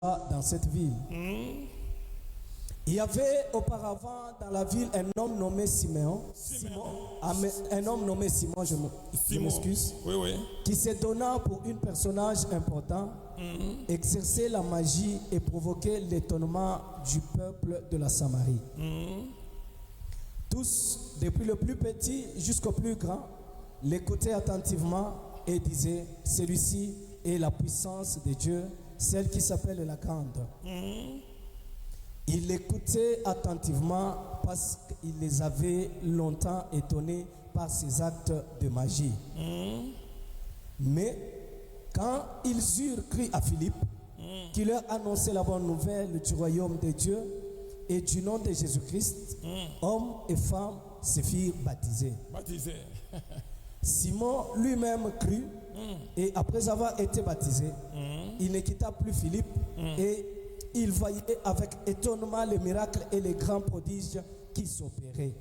dans cette ville. Il y avait auparavant dans la ville un homme nommé Simon. Un homme nommé Simon, je m'excuse, qui se donna pour un personnage important, exercer la magie et provoquer l'étonnement du peuple de la Samarie. Tous, depuis le plus petit jusqu'au plus grand, l'écoutaient attentivement et disaient: celui-ci est la puissance de Dieu, celle qui s'appelle la grande. Ils l'écoutaient attentivement parce qu'il les avait longtemps étonnés par ses actes de magie. Mais quand ils eurent cru à Philippe, qui leur annonçait la bonne nouvelle du royaume de Dieu et du nom de Jésus-Christ, hommes et femmes se firent baptiser. Simon lui-même crut, et après avoir été baptisé, il ne quitta plus Philippe, et il voyait avec étonnement les miracles et les grands prodiges qui s'opéraient.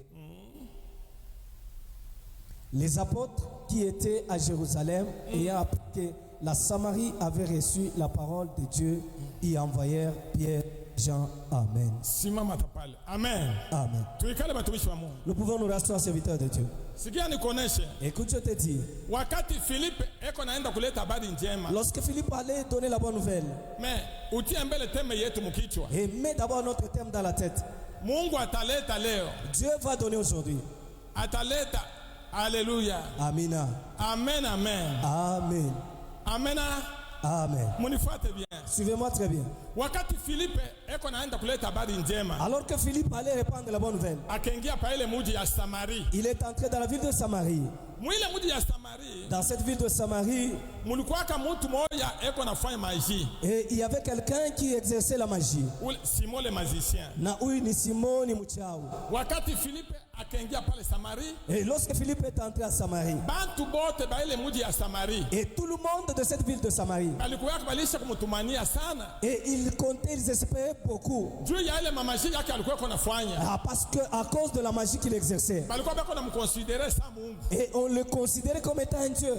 Les apôtres qui étaient à Jérusalem, ayant appris que la Samarie avait reçu la parole de Dieu, y envoyèrent Pierre, Jean. Amen. Amen. Amen. Nous pouvons nous rasseoir serviteurs de Dieu. Écoute, je te dis, lorsque Philippe allait donner la bonne nouvelle, et met d'abord notre thème dans la tête. Dieu va donner aujourd'hui. Alléluia. Amina. Amen, amen. Amen. Amen. Amen. Bien. Suivez-moi très bien. Alors que Philippe allait répandre la bonne nouvelle, il est entré dans la ville de Samarie. Dans cette ville de Samarie, et il y avait quelqu'un qui exerçait la magie. Simon le magicien. Ni Simon ni Muchao. Et lorsque Philippe est entré à Samarie, et tout le monde de cette ville de Samarie, et ils comptaient, ils espéraient beaucoup, parce que à cause de la magie qu'il exerçait, et on le considérait comme étant un Dieu.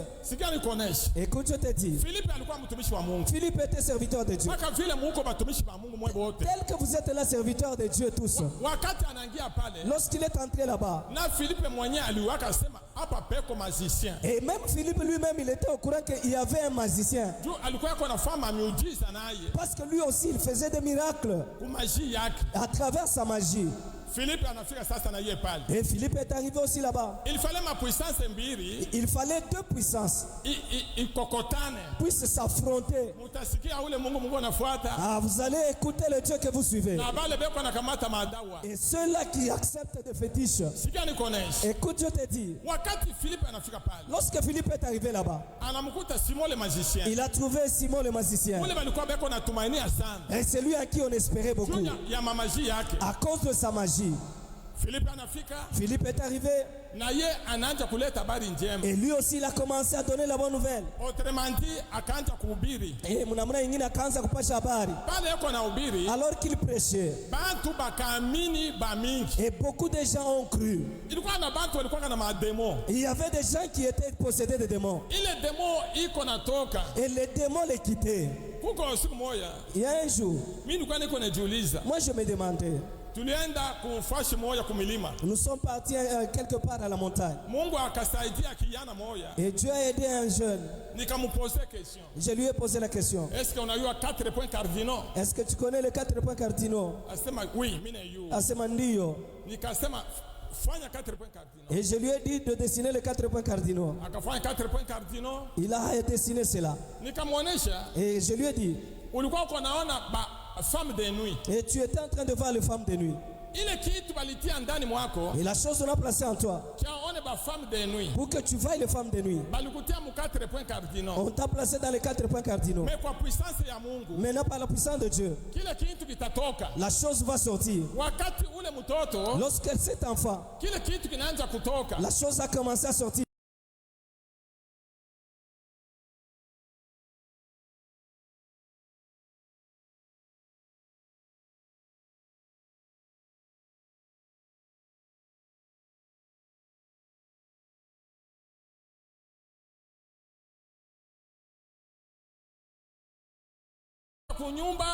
Écoute, je te dis, Philippe était serviteur de Dieu. Tel que vous êtes là, serviteur de Dieu tous. Lorsqu'il est entré là-bas, et même Philippe lui-même, il était au courant qu'il y avait un magicien, parce que lui aussi il faisait des miracles à travers sa magie. Et Philippe est arrivé aussi là-bas. Il fallait ma puissance mbiri. Il fallait deux puissances puissent s'affronter. Vous allez écouter le Dieu que vous suivez. Et ceux-là qui acceptent des fétiches. Écoute, je te dis, lorsque Philippe est arrivé là-bas, il a trouvé Simon le magicien. Et c'est lui à qui on espérait beaucoup, à cause de sa magie. Philippe est arrivé, et lui aussi il a commencé à donner la bonne nouvelle. Et alors qu'il prêchait, et beaucoup de gens ont cru. Il y avait des gens qui étaient possédés de démons, et les démons les quittaient. Il y a un jour, moi je me demandais, nous sommes partis quelque part à la montagne, et Dieu a aidé un jeune. Je lui ai posé la question: est-ce que tu connais les 4 points cardinaux? Asema ndio. Et je lui ai dit de dessiner les 4 points cardinaux. Il a dessiné cela. Et je lui ai dit: et tu étais en train de voir les femmes de nuit. Et la chose on a placée en toi, pour que tu vois les femmes de nuit, on t'a placé dans les 4 points cardinaux. Maintenant par la puissance de Dieu, la chose va sortir. Lorsque cet enfant, la chose a commencé à sortir.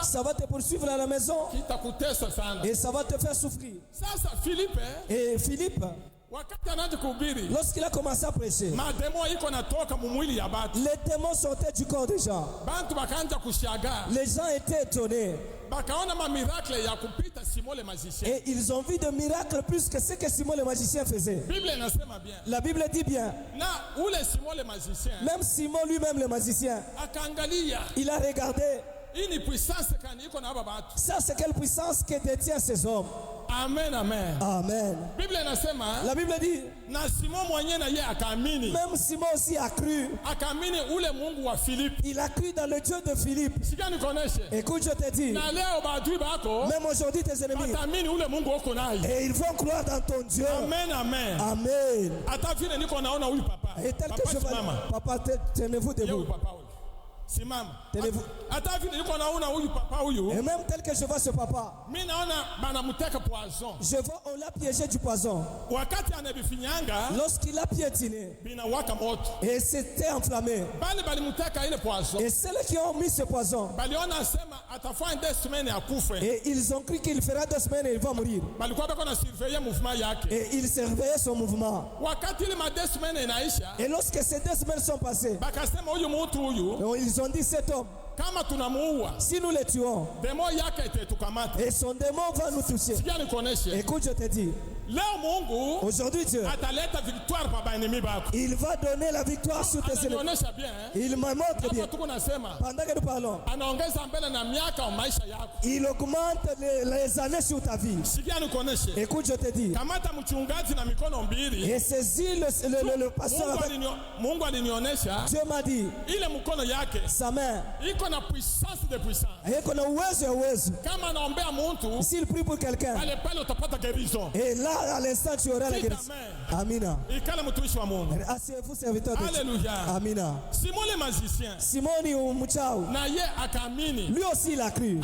Ça va te poursuivre à la maison. Et ça va te faire souffrir. Et Philippe, lorsqu'il a commencé à prêcher, les démons sortaient du corps des gens. Les gens étaient étonnés. Et ils ont vu des miracles plus que ce que Simon le magicien faisait. La Bible dit bien. Même Simon lui-même le magicien, il a regardé. Ça, c'est quelle puissance que détient ces hommes. Amen, amen. Amen. La Bible dit, même Simon aussi a cru. Il a cru dans le Dieu de Philippe. Écoute, je te dis, même aujourd'hui tes ennemis, et ils vont croire dans ton Dieu. Amen, amen. Amen. Et tel que je vois, papa, tenez-vous debout. Et même tel que je vois ce papa, je vois on l'a piégé du poison. Lorsqu'il a piétiné, et c'était enflammé. Et ceux qui ont mis ce poison, et ils ont cru qu'il fera 2 semaines et il va mourir. Et ils surveillaient son mouvement. Et lorsque ces 2 semaines sont passées, ils ont dit cet homme, si nous le tuons, et son démon va nous toucher. Écoute, je te dis, aujourd'hui Dieu, il va donner la victoire sur tes ennemis. Il me montre bien. Pendant que nous parlons, il augmente les années sur ta vie. Écoute, je te dis, et saisis le pasteur avec... Dieu m'a dit, sa main, et qu'on a uwezo. S'il prie pour quelqu'un, et là à l'instant tu auras la guérison. Amina. Asseyez-vous, serviteur de Dieu. Amina. Simon lui aussi il a cru.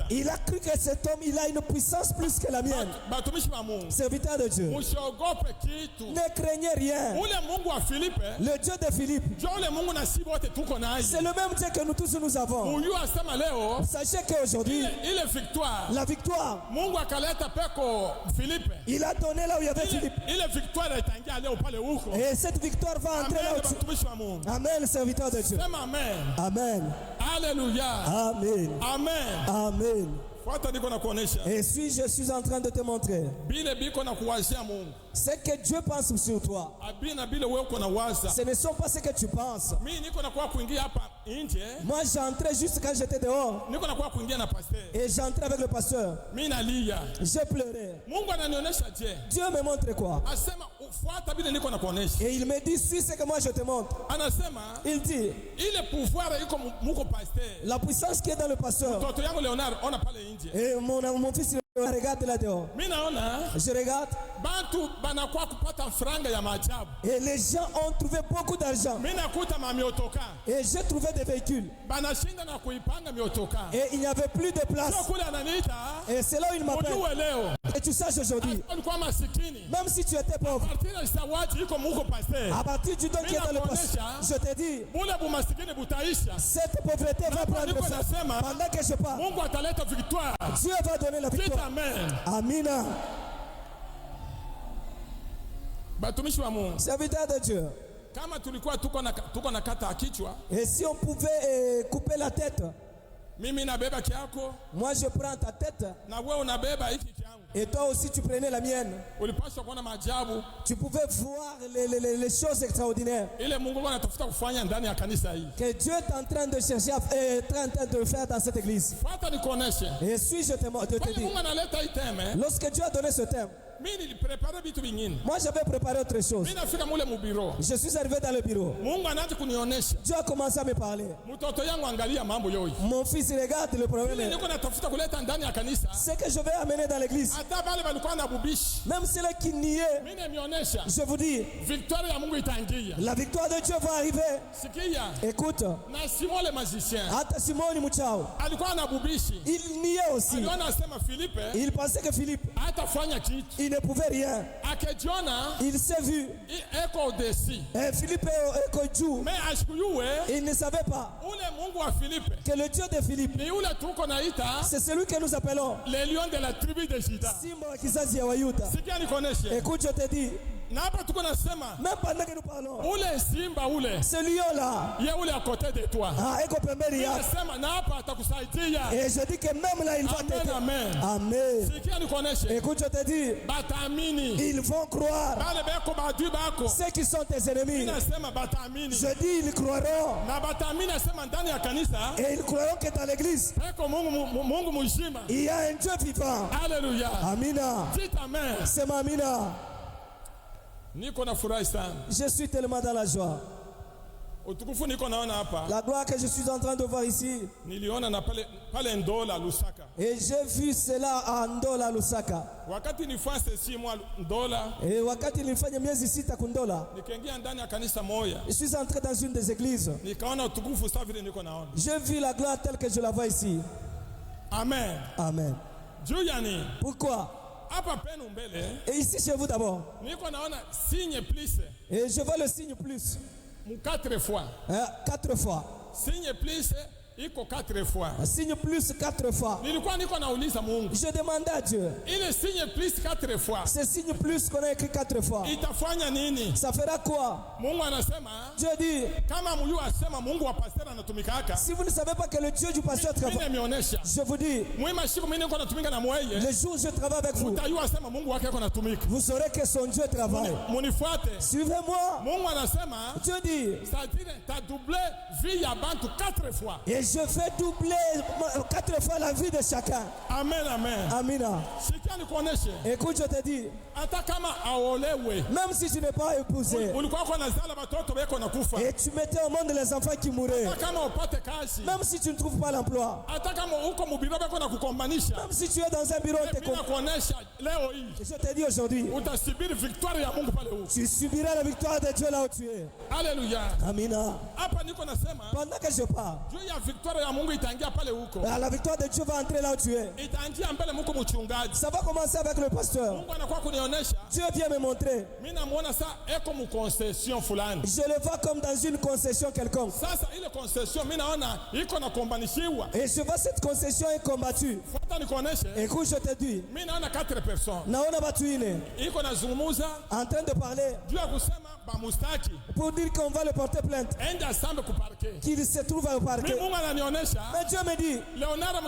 Il a cru que cet homme il a une puissance plus que la mienne. Serviteur de Dieu, ne craignez rien. Le Dieu de Philippe, c'est le même Dieu que nous tous nous avons. Sachez qu'aujourd'hui, la victoire, il a donné là où il y avait Philippe. Et cette victoire va entrer là où tu... Amen, serviteur de Dieu. Amen. Alléluia. Amen. Amen. Amen. Et je suis en train de te montrer ce que Dieu pense sur toi. Ce ne sont pas ce que tu penses. Moi j'entrais juste quand j'étais dehors. Et j'entrais avec le pasteur. J'ai pleuré. Dieu me montre quoi? Et il me dit, suis ce que moi je te montre. Il dit, la puissance qui est dans le pasteur. Et mon fils regarde là dehors. Je regarde. Et les gens ont trouvé beaucoup d'argent. Et j'ai trouvé des véhicules. Et il n'y avait plus de place. Et c'est là où il m'appelle. Et tu saches aujourd'hui, même si tu étais pauvre, à partir du don qui est dans le pasteur, je te dis, cette pauvreté va prendre fin. Pendant que je parle, Dieu va donner la victoire. Amina. Serviteur de Dieu. Et si on pouvait couper la tête, moi je prends ta tête. Et toi aussi tu prenais la mienne. Tu pouvais voir les choses extraordinaires que Dieu est en train de chercher, en train de faire dans cette église. Et si je te dis, lorsque Dieu a donné ce thème, moi j'avais préparé autre chose. Je suis arrivé dans le bureau. Dieu a commencé à me parler. Mon fils regarde le problème. Ce que je vais amener dans l'église, même ceux qui niaient, je vous dis, la victoire de Dieu va arriver. Écoute, Simon Muchao, il niait aussi. Il pensait que Philippe, Il ne pouvait rien. Il s'est vu. Philippe il ne savait pas que le Dieu de Philippe, c'est celui que nous appelons les lions de la tribu de Juda. Écoute, je te dis, même pendant que nous parlons, ce lion-là, est à côté de toi. Et je dis que même là, il va t'aider. Amen. Écoute, je te dis, ils vont croire. Ceux qui sont tes ennemis, je dis, ils croiront. Et ils croiront que dans l'église, il y a un Dieu vivant. Alléluia. Amina. Dites amen. C'est ma Amina. Je suis tellement dans la joie. La gloire que je suis en train de voir ici. Et j'ai vu cela à Ndola, Lusaka. Et wakati nilifanya miezi 6 kundola, je suis entré dans une des églises. J'ai vu la gloire telle que je la vois ici. Amen. Amen. Pourquoi? Et ici chez vous d'abord. Et je vois le signe plus. 4 fois. 4 fois. Signe plus. Iko 4 fois. Signe plus 4 fois. Je demande à Dieu. Il signe plus 4 fois. Ce signe plus qu'on a écrit 4 fois. Itafanya nini? Ça fera quoi? Mungu anasema. Dieu dit. Kama myu asema Mungu wa pasteur anatumikaka. Si vous ne savez pas que le Dieu du pasteur travaille. Je vous dis. Le jour où je travaille avec vous. Vous saurez que son Dieu travaille. Suivez-moi. Mungu anasema. Dieu dit. C'est-à-dire t'as doublé vie ya bantu 4 fois. Et je fais doubler 4 fois la vie de chacun. Amen, amen. Amina. Écoute, je te dis. Même si tu n'es pas épousé. Et tu mettais au monde les enfants qui mouraient. Même si tu ne trouves pas l'emploi. Même si tu es dans un bureau. Je te dis aujourd'hui. Tu subiras la victoire de Dieu là où tu es. Alléluia. Amina. Pendant que je parle. La victoire de Dieu va entrer là où tu es. Ça va commencer avec le pasteur. Dieu vient me montrer. Je le vois comme dans une concession quelconque. Et je vois cette concession est combattue. Écoute, je te dis. Naona batuine. En train de parler. Pour dire qu'on va le porter plainte. Qu'il se trouve au parquet. Mais Dieu me dit, Léonard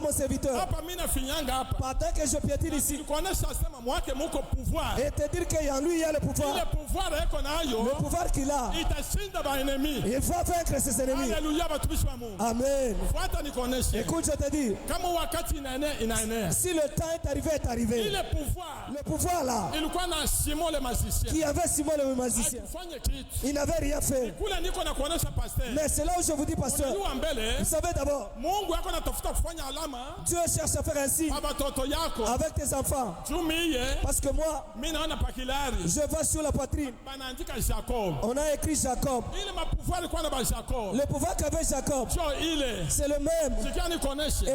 mon serviteur, pendant que je piétine ici, et te dire qu'en lui il y a le pouvoir. Le pouvoir qu'il a, il va vaincre ses ennemis. Amen. Écoute, je te dis, si le temps est arrivé, le pouvoir là, qui avait Simon le magicien, il n'avait rien fait. Mais c'est là où je vous dis, pasteur, vous savez d'abord, Dieu cherche à faire ainsi avec tes enfants. Parce que moi, je vois sur la poitrine, on a écrit Jacob. Le pouvoir qu'avait Jacob, c'est le même.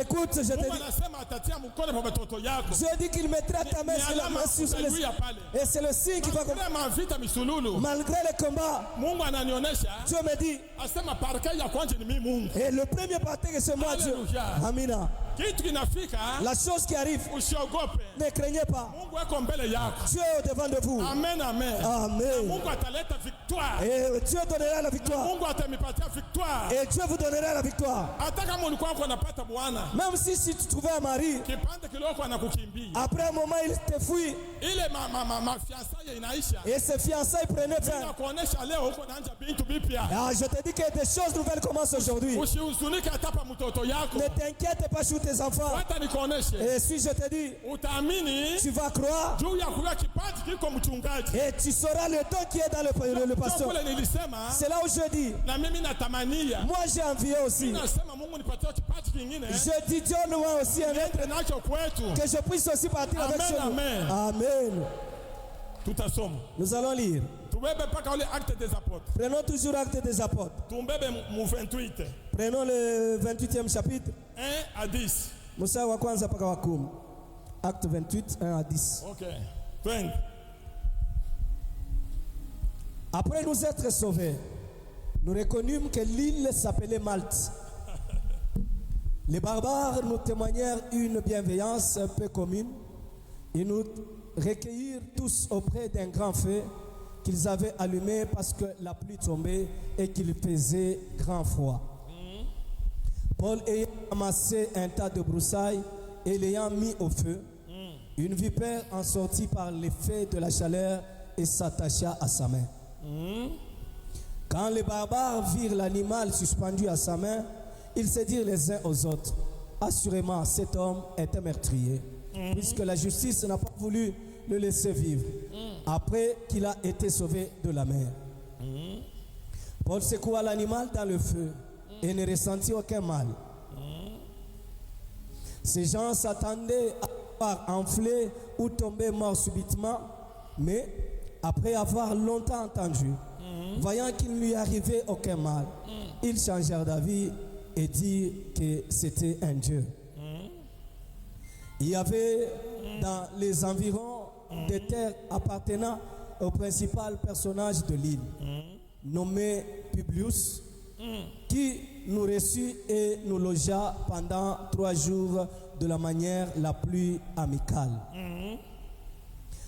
Écoute, je te dis, Dieu dit qu'il mettra ta main sur la main sur les... Et c'est le signe qui va... Malgré le combat, Dieu me dit, et le premier parti c'est moi Dieu. Amina. La chose qui arrive, ne craignez pas. Dieu est au devant de vous. Amen, amen. Amen. Et Dieu donnera la victoire. Et Dieu vous donnera la victoire. Même si tu trouvais un mari, après un moment il te fuit. Et ses fiançailles prenaient fin. Ah, je te dis que des choses nouvelles commencent aujourd'hui. Ne t'inquiète pas sur tes enfants. Et si je te dis, tu vas croire. Et tu sauras le don qui est dans le pasteur. C'est là où je dis, moi j'ai envie aussi. Je dis Dieu nous a aussi un être que je puisse aussi partir avec chez nous. Amen. Nous allons lire. Prenons toujours Actes des Apôtres. Prenons le 28e chapitre. 1 à 10. Mstari wa kwanza mpaka wa 10. Acte 28, 1 à 10. Ok. 20. Après nous être sauvés, nous reconnûmes que l'île s'appelait Malte. Les barbares nous témoignèrent une bienveillance un peu commune. Ils nous recueillirent tous auprès d'un grand feu qu'ils avaient allumé parce que la pluie tombait et qu'il faisait grand froid. Paul ayant amassé un tas de broussailles et l'ayant mis au feu, une vipère en sortit par l'effet de la chaleur et s'attacha à sa main. Quand les barbares virent l'animal suspendu à sa main, ils se dirent les uns aux autres: assurément, cet homme était meurtrier, puisque la justice n'a pas voulu le laisser vivre, après qu'il a été sauvé de la mer. Paul secoua l'animal dans le feu et ne ressentit aucun mal. Ces gens s'attendaient à voir enfler ou tomber mort subitement, mais après avoir longtemps entendu, voyant qu'il ne lui arrivait aucun mal, ils changèrent d'avis et dirent que c'était un Dieu. Il y avait dans les environs des terres appartenant au principal personnage de l'île, nommé Publius, qui nous reçut et nous logea pendant 3 jours de la manière la plus amicale.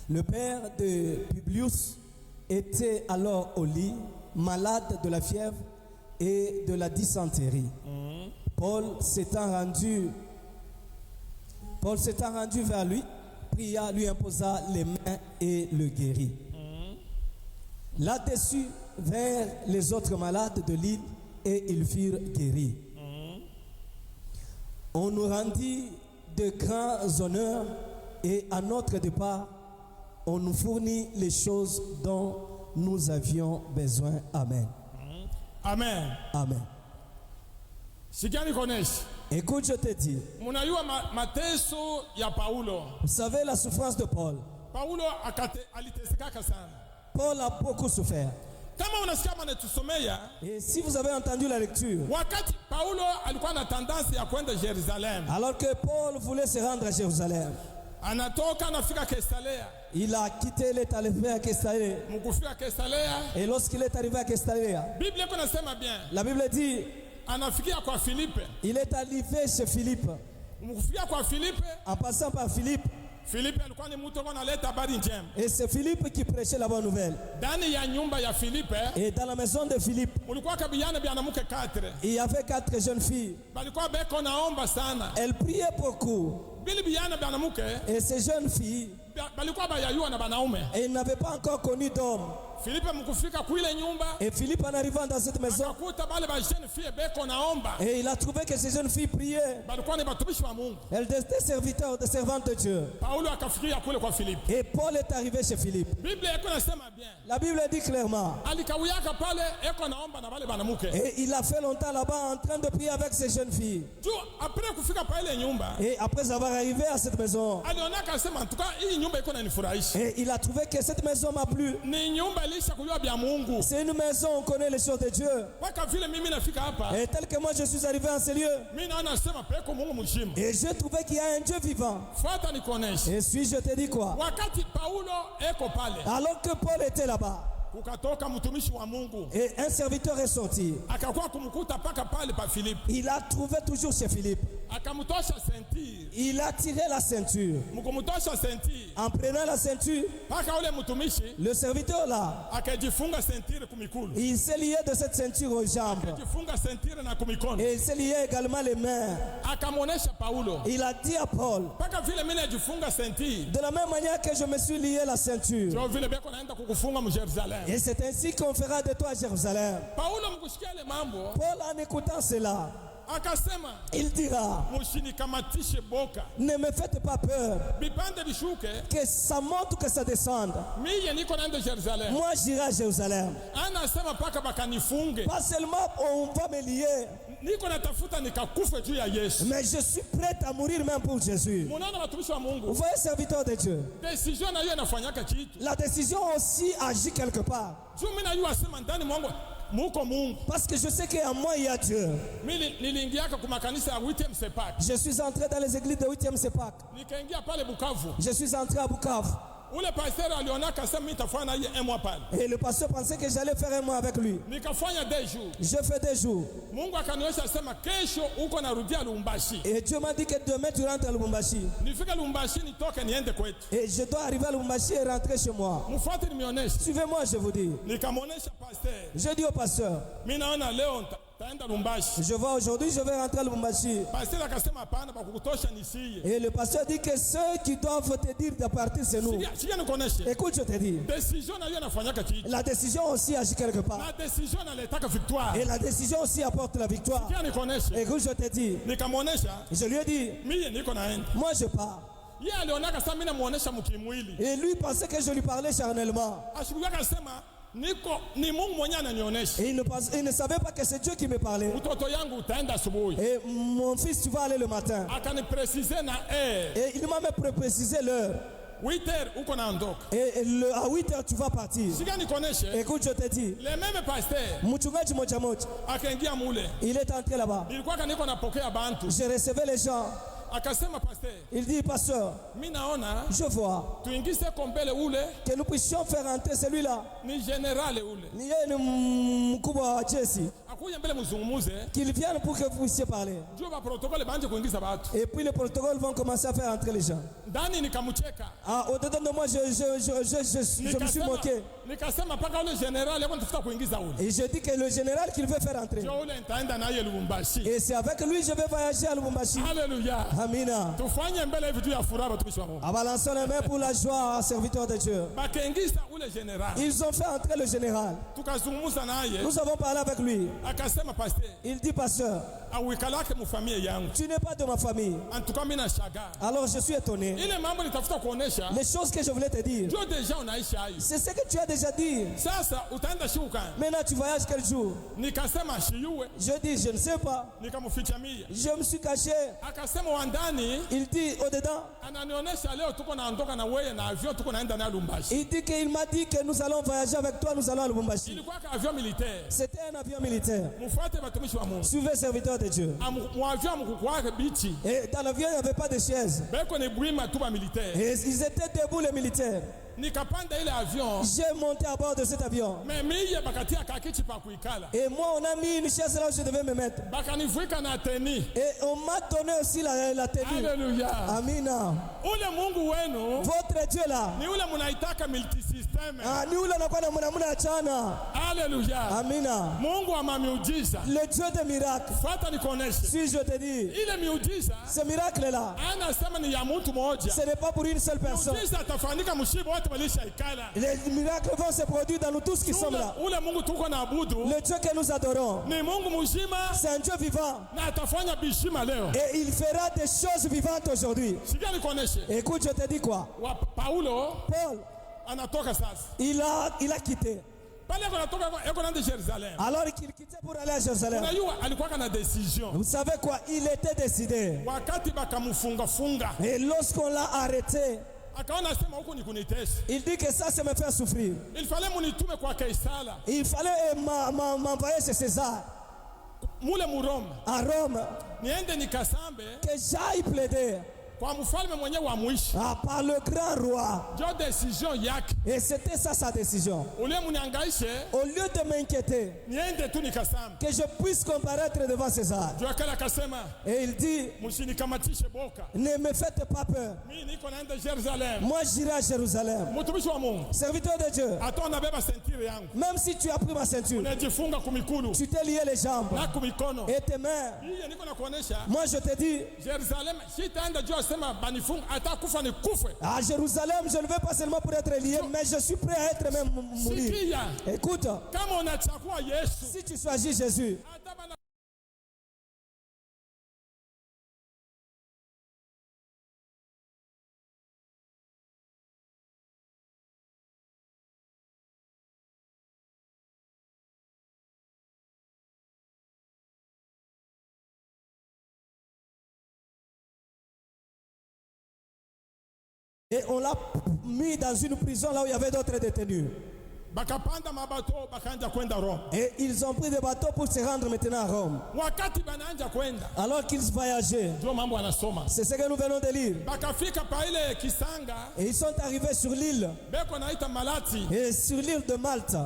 Le père de Publius était alors au lit, malade de la fièvre et de la dysenterie. Paul s'étant rendu vers lui, pria, lui imposa les mains et le guérit. Là-dessus vinrent les autres malades de l'île et ils furent guéris. On nous rendit de grands honneurs et à notre départ, on nous fournit les choses dont nous avions besoin. Amen. Amen. Amen. Écoute, je te dis. Vous savez la souffrance de Paul. Paul a beaucoup souffert. Et si vous avez entendu la lecture, alors que Paul voulait se rendre à Jérusalem, il a quitté l'État à Kestaléa. Et lorsqu'il est arrivé à Kestaléa, la Bible dit, il est arrivé chez Philippe. En passant par Philippe, et c'est Philippe qui prêchait la bonne nouvelle. Et dans la maison de Philippe, il y avait 4 jeunes filles. Elles priaient beaucoup. Et ces jeunes filles, et ils n'avaient pas encore connu d'homme. Et Philippe, en arrivant dans cette maison, et il a trouvé que ces jeunes filles priaient. Elles étaient serviteurs, des servantes de Dieu. Et Paul est arrivé chez Philippe. La Bible dit clairement. Et il a fait longtemps là-bas en train de prier avec ces jeunes filles. Et après avoir arrivé à cette maison, et il a trouvé que cette maison m'a plu. C'est une maison où on connaît les choses de Dieu. Et tel que moi je suis arrivé en ce lieu, et j'ai trouvé qu'il y a un Dieu vivant. Et je te dis quoi? Alors que Paul était là-bas, et un serviteur est sorti. Il a trouvé toujours chez Philippe. Il a tiré la ceinture. En prenant la ceinture, le serviteur là, il s'est lié de cette ceinture aux jambes. Et il s'est lié également les mains. Il a dit à Paul, de la même manière que je me suis lié la ceinture, et c'est ainsi qu'on fera de toi Jérusalem. Paul, en écoutant cela, il dira, ne me faites pas peur, que ça monte ou que ça descende. Moi j'irai à Jérusalem. Pas seulement on va me lier, mais je suis prêt à mourir même pour Jésus. Vous voyez, serviteur de Dieu, la décision aussi agit quelque part. Parce que je sais qu'en moi il y a Dieu. Je suis entré dans les églises de 8e CEPAC. Je suis entré à Bukavu. Et le pasteur pensait que j'allais faire un mois avec lui. Je fais 2 jours. Et Dieu m'a dit que demain tu rentres à Lubumbashi. Et je dois arriver à Lubumbashi et rentrer chez moi. Suivez-moi, je vous dis. Je dis au pasteur, je vois aujourd'hui, je vais rentrer à Lubumbashi. Et le pasteur dit que ceux qui doivent te dire de partir, c'est nous. Écoute, je te dis. La décision aussi agit quelque part. Et la décision aussi apporte la victoire. Écoute, je te dis. Je lui ai dit, moi je pars. Et lui pensait que je lui parlais charnellement. Et il ne savait pas que c'est Dieu qui me parlait. Et mon fils, tu vas aller le matin. Et il m'a même précisé l'heure. Et à 8h tu vas partir. Écoute, je te dis. Mchungaji moja moja, il est entré là-bas. Je recevais les gens. Il dit, pasteur, je vois que nous puissions faire entrer celui-là. Qu'il vienne pour que vous puissiez parler. Et puis les protocoles vont commencer à faire entrer les gens. Au-dedans de moi, je me suis moqué. Et je dis que le général qu'il veut faire entrer. Et c'est avec lui que je vais voyager à Lubumbashi. Alléluia. Amina. Balançons les mains pour la joie, serviteur de Dieu. Ils ont fait entrer le général. Nous avons parlé avec lui. Il dit, pasteur, tu n'es pas de ma famille. Alors je suis étonné. Les choses que je voulais te dire, c'est ce que tu as déjà dit. Maintenant tu voyages quel jour? Je dis, je ne sais pas. Je me suis caché. Il dit au-dedans. Il dit qu'il m'a dit que nous allons voyager avec toi, nous allons à Lubumbashi. C'était un avion militaire. Suivez serviteur de Dieu. Et dans l'avion, il n'y avait pas de chaises. Et ils étaient debout, les militaires. J'ai monté à bord de cet avion. Et moi, on a mis une chaise là où je devais me mettre. Et on m'a donné aussi la tenue. Alléluia. Amina. Votre Dieu là. Alléluia. Amina. Le Dieu des miracles. Si je te dis, ce miracle là, ce n'est pas pour une seule personne. Les miracles vont se produire dans nous tous qui sommes là. Le Dieu que nous adorons, c'est un Dieu vivant. Et il fera des choses vivantes aujourd'hui. Écoute, je te dis quoi? Paul, il a quitté. Alors qu'il quittait pour aller à Jérusalem. Vous savez quoi? Il était décidé. Et lorsqu'on l'a arrêté, il dit que ça me fait souffrir. Il fallait m'envoyer chez César à Rome, que j'aille plaider par le grand roi. Et c'était ça sa décision. Au lieu de m'inquiéter, que je puisse comparaître devant César. Et il dit, ne me faites pas peur. Moi j'irai à Jérusalem. Serviteur de Dieu, même si tu as pris ma ceinture, tu t'es lié les jambes et tes mains, moi je te dis, à Jérusalem, je ne vais pas seulement pour être lié, mais je suis prêt à être même mourir. Écoute, si tu choisis Jésus, et on l'a mis dans une prison là où il y avait d'autres détenus. bakapanda mabato bakaanza kwenda Rome. Et ils ont pris des bateaux pour se rendre maintenant à Rome. Wakati banaanza kwenda, alors qu'ils voyageaient, ndio mambo anasoma. C'est ce que nous venons de lire. Bakafika pa ile kisanga, et ils sont arrivés sur l'île, beko naita Malati. Et sur l'île de Malte.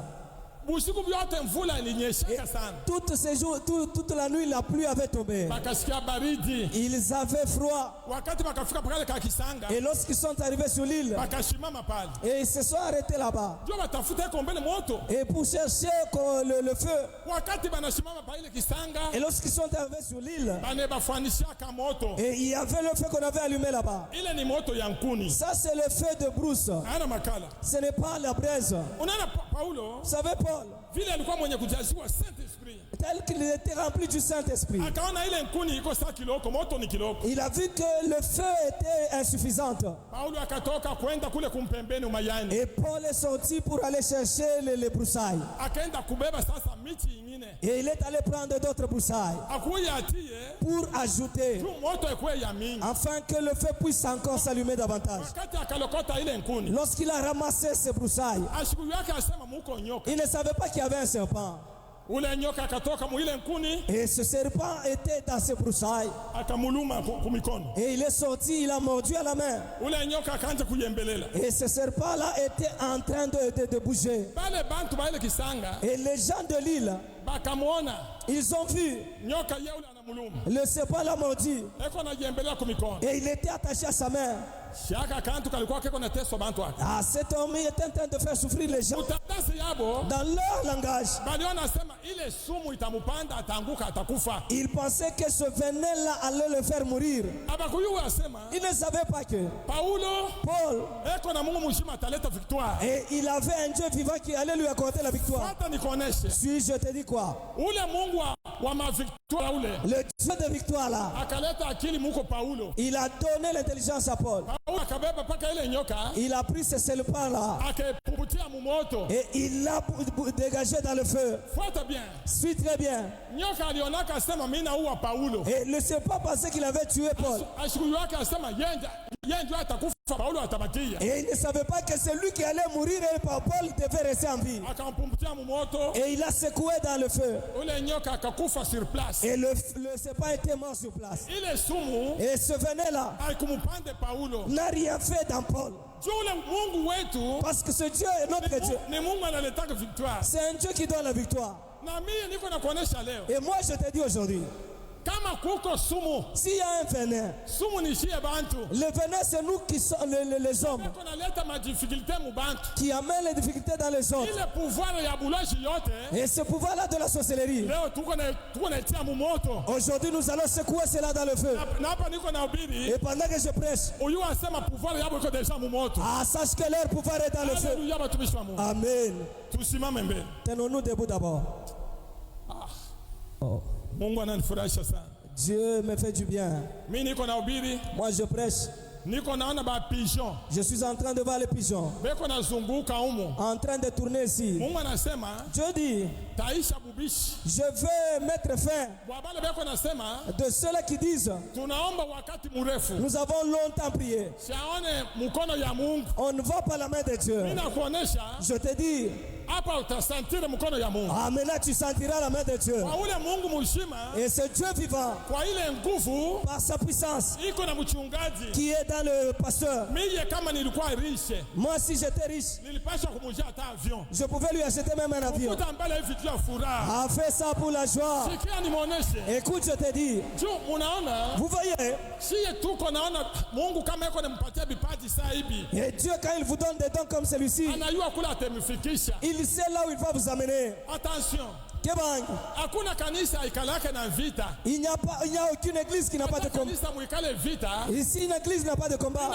Busiku vyote mvula ilinyesha sana. Toutes ces jours, toute la nuit la pluie avait tombé. Bakasikia baridi. Ils avaient froid. Wakati bakafika pale ka kisanga, et lorsqu'ils sont arrivés sur l'île, bakashimama pale. Et ils se sont arrêtés là-bas. Ndio batafuta kombele moto. Et pour chercher le feu. Wakati banashimama pa ile kisanga, et lorsqu'ils sont arrivés sur l'île, bane bafanisha ka moto. Et il y avait le feu qu'on avait allumé là-bas. Ile ni moto ya nkuni. Ça c'est le feu de brousse. Ana makala. Ce n'est pas la braise. Unaona Paulo? Vous savez Paul? Vile alikuwa mwenye kujaziwa Saint-Esprit. Tel qu'il était rempli du Saint-Esprit. Akaona ile nkuni iko saa kiloko, moto ni kiloko. Il a vu que le feu était insuffisant. Paulo akatoka kwenda kule kumpembeni umayani. Et Paul est sorti pour aller chercher les broussailles. Akaenda kubeba sasa miti ingine. Et il est allé prendre d'autres broussailles. Akuya atie. Pour ajouter. Tu moto ekuwe ya mingi. Afin que le feu puisse encore s'allumer davantage. Wakati akalokota ile nkuni. Lorsqu'il a ramassé ces broussailles. Ashiku yake asema muko nyoka. Il ne savait pas qu'il y avait un serpent. Ule nyoka akatoka mu ile nkuni. Et ce serpent était dans ses broussailles. Akamuluma kumikono. Et il est sorti, il a mordu à la main. Ule nyoka akaanza kuyembelela. Et ce serpent-là était en train de bouger. Bale bantu ba ile kisanga. Et les gens de l'île, bakamwona. Ils ont vu. Nyoka yule anamuluma. Le serpent l'a mordu. Eko anayembelela kumikono. Et il était attaché à sa main. Shaka kantu kalikuwa keko na teso bantu wake. Ah, cet homme était en train de faire souffrir les gens. Dans leur langage. Ils pensaient que ce venin-là allait le faire mourir. Ils ne savaient pas que Paul, et il avait un Dieu vivant qui allait lui accorder la victoire. Si je te dis quoi? Le Dieu de victoire là, il a donné l'intelligence à Paul. Il a pris ce serpent là et il l'a dégagé dans le feu. Suis très bien. Et le serpent pensait qu'il avait tué Paul. Et il ne savait pas que c'est lui qui allait mourir et Paul devait rester en vie. Et il a secoué dans le feu. Et le serpent était mort sur place. Et ce venin-là n'a rien fait dans Paul. Parce que ce Dieu est notre Dieu. C'est un Dieu qui donne la victoire. Et moi je te dis aujourd'hui, s'il y a un venin, le venin c'est nous qui sommes les hommes qui amènent les difficultés dans les hommes. Et ce pouvoir là de la sorcellerie, aujourd'hui nous allons secouer cela dans le feu. Et pendant que je prêche, sache que leur pouvoir est dans le feu. Amen. Tenons-nous debout d'abord. Oh. Dieu me fait du bien. Moi je prêche. Je suis en train de voir les pigeons en train de tourner ici. Dieu dit, je veux mettre fin de ceux-là qui disent, nous avons longtemps prié, on ne voit pas la main de Dieu. Je te dis, maintenant tu sentiras la main de Dieu. Et ce Dieu vivant, par sa puissance, qui est dans le pasteur. Moi si j'étais riche, je pouvais lui acheter même un avion. A fait ça pour la joie. Écoute, je te dis, vous voyez, et Dieu quand il vous donne des dons comme celui-ci, il sait là où il va vous amener. Attention. Il n'y a aucune église qui n'a pas de combat. Ici, une église n'a pas de combat.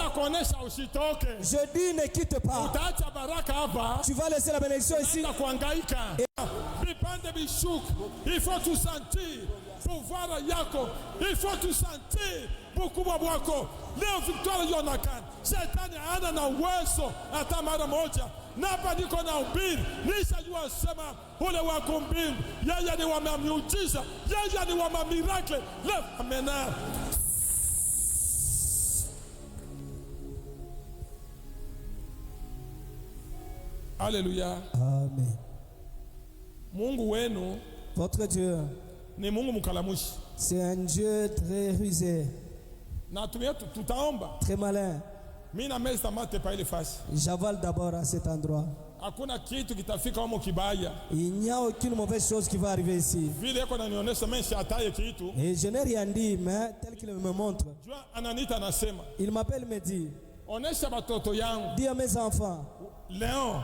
Je dis, ne quitte pas. Tu vas laisser la bénédiction ici. Il faut tout sentir. Pouvoir yako. Il faut tout sentir. Mkubwa wako leo victoria Jonathan shetani hana na uwezo hata mara moja. Napa niko na ubiri nishajua sema ule wako mbingu yeye ni wa miujiza, yeye ni wa miracle. Amena. Alléluia. Amen. Mungu wenu Votre Dieu, ni Mungu mkalamushi. c'est un Dieu très rusé, Na tumia tutaomba. très malin. Mimi na meza mate pa ile fasi. J'avale d'abord à cet endroit. Hakuna kitu kitafika huko kibaya. Il n'y a aucune mauvaise chose qui va arriver ici. Vile yako ananionyesha mimi siataye kitu. Et je n'ai rien dit, mais tel qu'il me montre. Jua ananita anasema. Il m'appelle, me dit, Onesha batoto yangu. dis à mes enfants, Léon,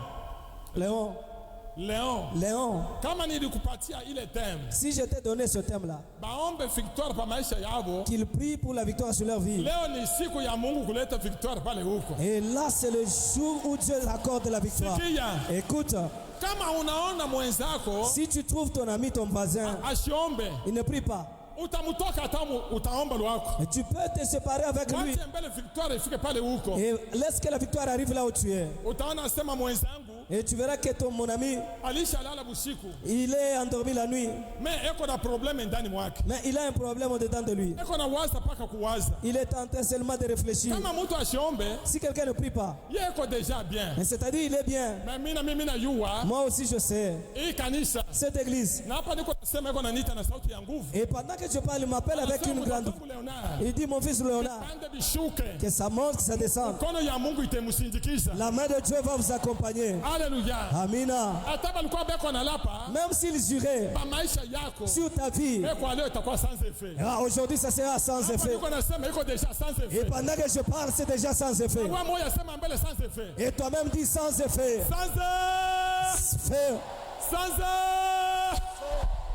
Léon, kama nilikupatia ile thème, si je t'ai donné ce thème-là, baombe victoire pa maisha yabo. qu'ils prient pour la victoire sur leur vie. Leo ni siku ya Mungu kuleta victoire pale huko. Et là, c'est le jour où Dieu accorde la victoire. Sikia, Écoute, kama unaona mwenzako si tu trouves ton ami, ton voisin, asiombe, il ne prie pas, utamutoka hata utaomba lwako. et tu peux te séparer avec lui Wache mbele victoire ifike pale huko. et laisse que la victoire arrive là où tu es. Utaona sema mwenzangu Et tu verras que mon ami, alishalala busiku, il est endormi la nuit, mais eko na problème ndani mwake. mais il a un problème au-dedans de lui. Eko na waza paka kuwaza. Il est en train seulement de réfléchir. Kama mtu asiombe, Si quelqu'un ne prie pas, yeye eko déjà bien. mais c'est-à-dire il est bien. Mais mimi na yua, Moi aussi je sais. hii kanisa Cette église. na hapa niko nasema eko nanita na sauti ya nguvu. Et pendant que je parle, il m'appelle avec une grande. Il dit, mon fils Léonard, Pande bishuke. que ça monte, que ça descende. Kono ya Mungu itemusindikiza. La main de Dieu va vous accompagner. Alléluia. Amina. Hata balikuwa beko na lapa, Même s'il jurait pa maisha yako, sur ta vie, eko leo itakuwa sans effet. aujourd'hui ça sera sans Hapa effet. niko nasema iko déjà sans Et effet. pendant que je parle, c'est déjà sans effet. Wewe moja sema mbele sans effet. Et toi-même dis sans effet. Sans Fais.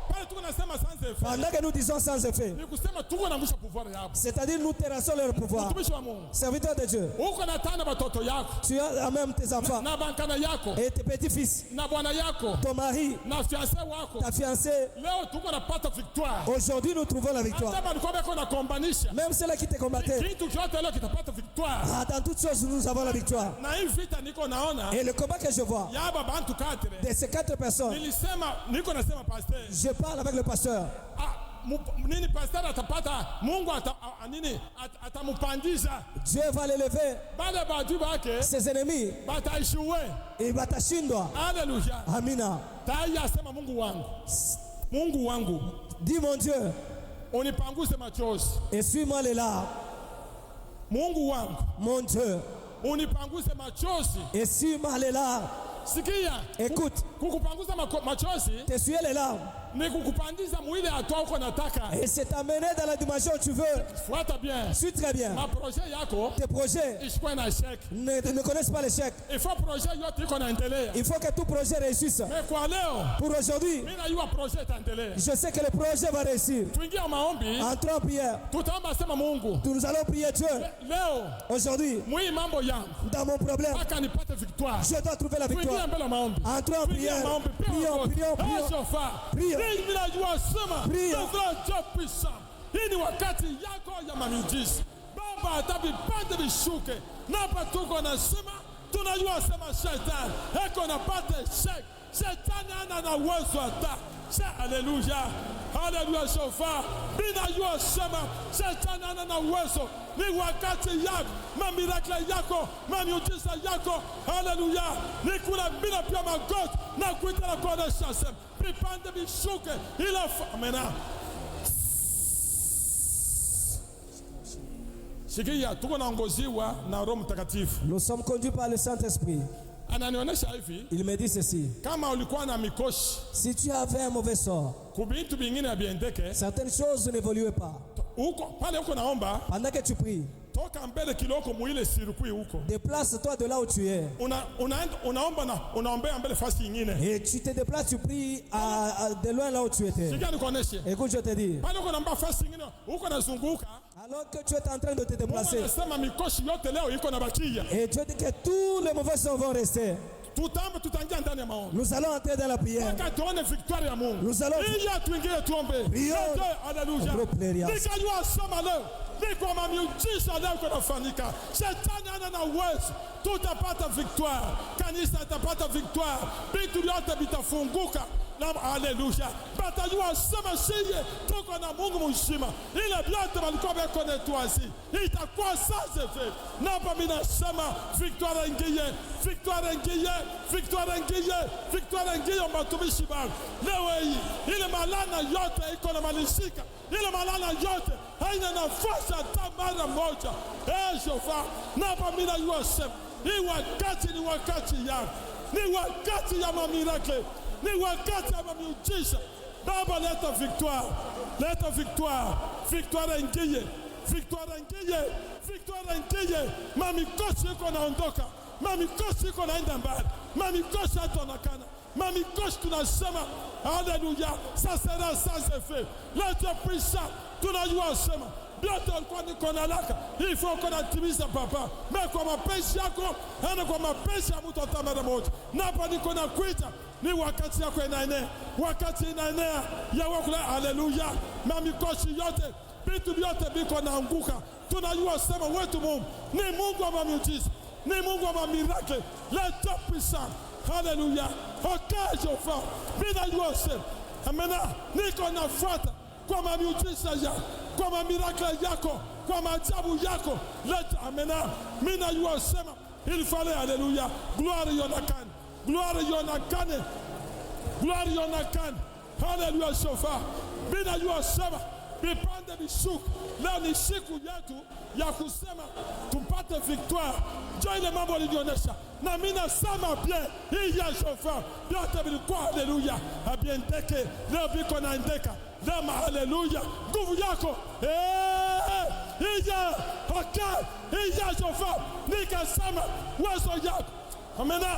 pale tuko nasema sans effet. Pendant que nous disons sans effet, Ni kusema tuko na mwisho pouvoir yako. c'est-à-dire nous terrassons leur pouvoir. Mtumishi wa Mungu. Serviteur de Dieu, Uko na tana batoto yako, tu as même tes enfants na bankana yako, et tes petits-fils, na bwana yako, ton mari, na fiancé wako. ta fiancée. Leo tuko napata victoire. Aujourd'hui, nous trouvons la victoire. Hata balikuwa beko na kombanisha. Même ceux-là qui te combattaient, Kitu chote leo kitapata victoire. dans toutes choses, nous avons la victoire. Na hii vita niko naona Et le combat que je vois, ya baba bantu 4. de ces 4 personnes, Nilisema niko nasema pastor. je parle avec le pasteur. Nini pastor atapata Mungu atampandisha. Dieu va l'élever. Bale badu bake Ses ennemis, bataishuwe. et batashindwa. Haleluya. Amina. Tai asema Mungu wangu. Mungu wangu. Dis mon Dieu, Unipanguse machozi. essuie-moi les larmes. Mungu wangu. Mon Dieu, Unipanguse machozi. essuie-moi les larmes. Sikia. Écoute, Kukupanguza machozi t'essuyer les larmes. ni kukupandiza mwili hatua uko nataka. Et c'est t'amener dans la dimension où tu veux. Fuata bien. Suis très bien. Ma projet yako Tes projets isikuwe na échec. ne connaissent pas l'échec. Il faut projet yote iko naendelea. Il faut que tout projet réussisse. Mais kwa leo Pour aujourd'hui, mimi najua projet itaendelea. je sais que le projet va réussir. Tuingie maombi. Entrons en prière. Tutaomba sema Mungu. Nous allons prier Dieu. Leo Aujourd'hui, mwi mambo yangu dans mon problème, mpaka nipate victoire. je dois trouver la Tuingie victoire. mbele maombi. Entrons en Tuingie prière. maombi. Prions, prions, prions. Prions. Mimi najua sema Prions. ndio puissant. Hii ni wakati yako ya mamiujiza. Baba hata vipande vishuke. Na hapa tuko nasema tunajua sema shetani eko napata shek. Shetani ana na uwezo hata. Haleluya. Haleluya shofa. Ninajua sema shetani ana na uwezo. Ni wakati yako, mamirakla yako, mamiujiza yako. Haleluya. Ni kula bila pia magoti na kuitana kwa nashasem. Vipande vishuke. Ila amena. Sikia, tuko naongoziwa na Roho Mtakatifu. Nous sommes conduits par le Saint-Esprit. Ananionyesha hivi, Il me dit ceci. kama ulikuwa na mikoshi, Si tu avais un mauvais sort, kubintu bingine habiendeke, certaines choses n'évoluaient pas. uko pale uko naomba, Pendant que tu pries, toka mbele kiloko muile sirikui huko. déplace-toi de là où tu es. Unaomba na unaombea mbele fasi nyingine. Et tu te déplaces, tu pries de loin là où tu étais. Sikia nikuoneshe. Écoute, je te dis. Pale uko naomba fasi nyingine, uko nazunguka. Alors que tu es en train de te déplacer, Mungu anasema mikoshi yote leo iko na bakia. et Dieu dit que tous les mauvais sorts vont rester. Tutambe tutaingia ndani ya maombi. Nous allons entrer dans la prière. Mpaka tuone victoire ya Mungu. Nous allons Ili tuingie tuombe. prions. Haleluya. Nikajua soma leo. Niko mamiujiza leo kunafanyika. Shetani ana na uwezo. tutapata victoire. Kanisa itapata victoire. Vitu vyote vitafunguka. Haleluya. Batajua sema siye tuko na Mungu mzima. Ile vyote walikuwa wamekonetwazi itakuwa sans effet. Napa minasema victoire ingie, victoire ingie, victoire ingie, victoire ingie matumishi wangu. Leo hii ile malana yote iko na malisika. Ile malana yote haina nafasi hata mara moja. Jehova, napa minajua sema hii wakati ni wakati yangu. Ni wakati ya miracle. Ni wakati ya miujiza. Baba, leta victoire. Leta victoire. Victoire ingie. Victoire ingie. Victoire ingie. Mamikosi iko naondoka. Mamikosi iko naenda mbali. Mamikosi hatonakana. Mamikosi tunasema haleluya. Ça sera sans effet. Leta puissant. Tunajua sema vyote walikuwa niko na laka. Il faut qu'on atimize papa. Mais kwa mapenzi yako, hana kwa mapenzi ya mtu atamara moja. Napa niko na kuita. Ni wakati yako inaenea. Wakati inaenea ya wakula. Haleluya. Mamikosi yote, vitu vyote biko naanguka. Tunajua sema wetu Mungu ni Mungu wa miujiza. Ni Mungu wa miracle. Leta puissant. Haleluya. Jehova. Ninajua sema amena niko nafuata kwa miujiza yako, kwa miracle yako, kwa maajabu yako. Leta amena. Ninajua sema il fallait haleluya. Gloire yonakane. Gloire yonakane. Gloire yonakane. Haleluya Jehova. Ninajua sema vipande vishuka. Leo ni siku yetu ya kusema tupate victoire. Njoo ile mambo alionyesha. Na mimi nasema bien hii ya Jehova. Yote vilikuwa haleluya. Abiendeke. Leo biko naendeka. Lema haleluya. Nguvu yako. Ija. Okay. Ija Jehova. Nikasema uwezo yako. Amena.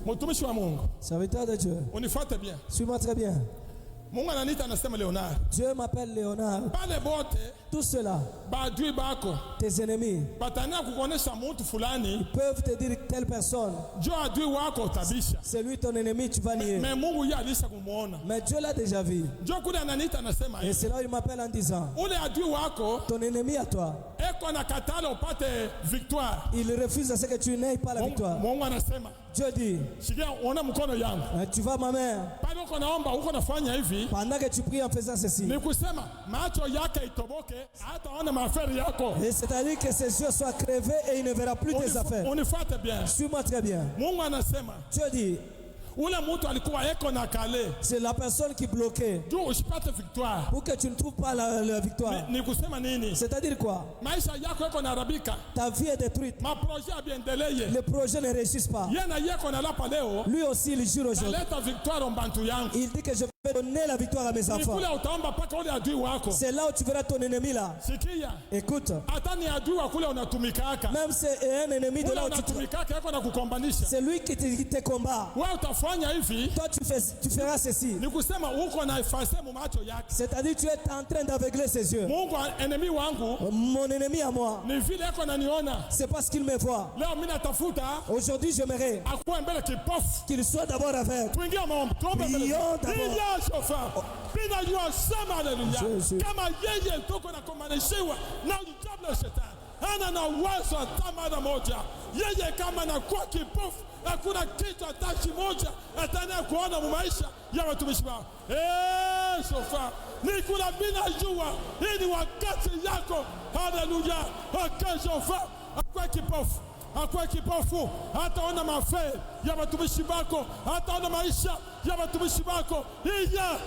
Mtumishi wa Mungu. Serviteur de Dieu. Unifuate bien. Suis-moi très bien. Mungu ananiita anasema Leonard. Dieu m'appelle Léonard. Pale bote. Tout cela. Badui bako. Tes ennemis. Batania kukonesha mtu fulani. Ils peuvent te dire telle personne. Jo adui wako tabisha. C'est lui ton ennemi, tu vas nier. Mais Mungu yeye alisha kumuona. Mais Dieu l'a déjà vu. Jo kule ananiita anasema hivi. Et c'est là où il m'appelle en disant. Ule adui wako. Ton ennemi à toi. Eko na katala upate victoire. Il refuse à ce que tu n'aies pas la victoire. Mungu anasema. Dieu dit. Shikia ona mkono yangu. Tu vas ma mère. Pale uko naomba uko nafanya hivi. Pendant que tu pries en faisant ceci. Ni kusema macho yake itoboke hata ona maafari yako. Et c'est-à-dire que ses yeux soient crevés et il ne verra plus tes affaires. Unifuate bien. Suis-moi très bien. Mungu anasema. Dieu dit. Ule mtu alikuwa eko na kale. C'est la personne qui bloquait. Tu usipate victoire. Pour que tu ne trouves pas la victoire. Ni kusema nini? C'est-à-dire quoi? Maisha yako eko na haribika. Ta vie est détruite. Ma projet abiendeleye. Les projets ne réussissent pas. Yena yeko na lapa leo. Lui aussi il jure aujourd'hui. Leta victoire mbantu yangu. Il dit que je vais donner la victoire à mes enfants. Nikule utaomba paka ule adui wako. C'est là où tu verras ton ennemi là. Sikia. Écoute. Hata ni adui wa kule unatumikaka. Même c'est un ennemi de là où tu unatumikaka yako na kukombanisha. C'est lui qui te combat. Wewe utafanya hivi. Toi tu feras ceci. Ni kusema uko na efase mu macho yake. C'est-à-dire tu es en train d'aveugler ses yeux. Mungu ennemi wangu. Mon ennemi à moi. Ni vile yako ananiona. C'est parce qu'il me voit. Leo mimi natafuta. Aujourd'hui j'aimerais qu'il soit d'abord aveugle. Prions d'abord. Binajua sema haleluya. Kama yeye tuko na kumanishiwa na ujabla shetani. Ana na uwezo hata mara moja. Yeye kama anakuwa kipofu, hakuna kitu hata kimoja atana kuona mu maisha ya watumishi wao. Sofa. Nikula binajua hii ni wakati yako. Haleluya. Sofa. Akwa kipofu. Akwa kipofu hataona mafeli ya watumishi wako, hataona maisha ya watumishi wako. Ija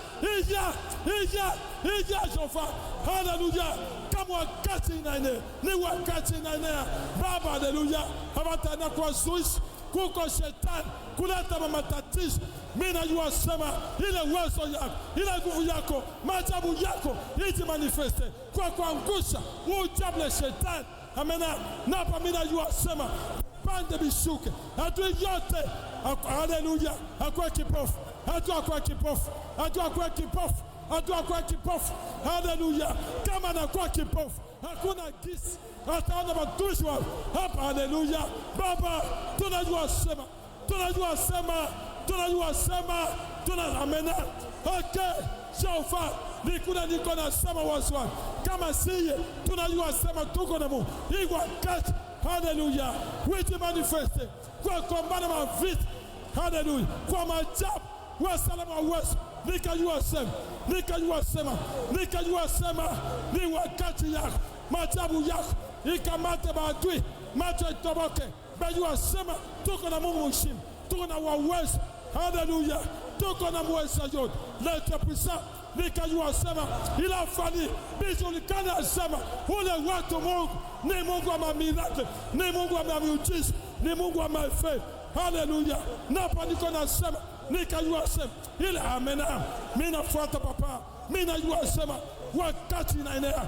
Jehova. Haleluya. Kama wakati inaenea, ni wakati inaenea. Baba haleluya. Habatana kwa zuishi kuko shetani kuleta matatizo. Mimi najua sema ile uwezo yako, ile nguvu yako, maajabu yako iji manifeste kwa kuangusha ujable shetani. Amena. Napa mimi najua sema pande bishuke. Hatu yote. Haleluya. Akwa kipofu. Hatu akwa kipofu. Hatu akwa kipofu. Hatu akwa kipofu. Haleluya. Kama anakuwa kipofu, hakuna gisi ataona watumishi wao hapa. Haleluya. Baba, tunajua sema. Tunajua sema. Tunajua sema. Amena. Okay. Jehova, nikuna niko nasema waswali kama siye tunajua sema tuko na Mungu. Hii wakati haleluya witi manifeste kwa kombana mavita haleluya kwa majabu wa salama wesu nikajua sema ni wakati yako majabu yako ikamate maadui macho itoboke bajua sema tuko na Mungu mshima tuko na waweza haleluya tuko na mweza yote lete pisa nikajua sema ila fani bijulikana sema ule watu Mungu ni Mungu wa miracle ni Mungu wa miujiza ni Mungu wa mafe haleluya napa niko nasema nikajua sema ila amena mimi nafuata papa mimi najua sema wakati inaenea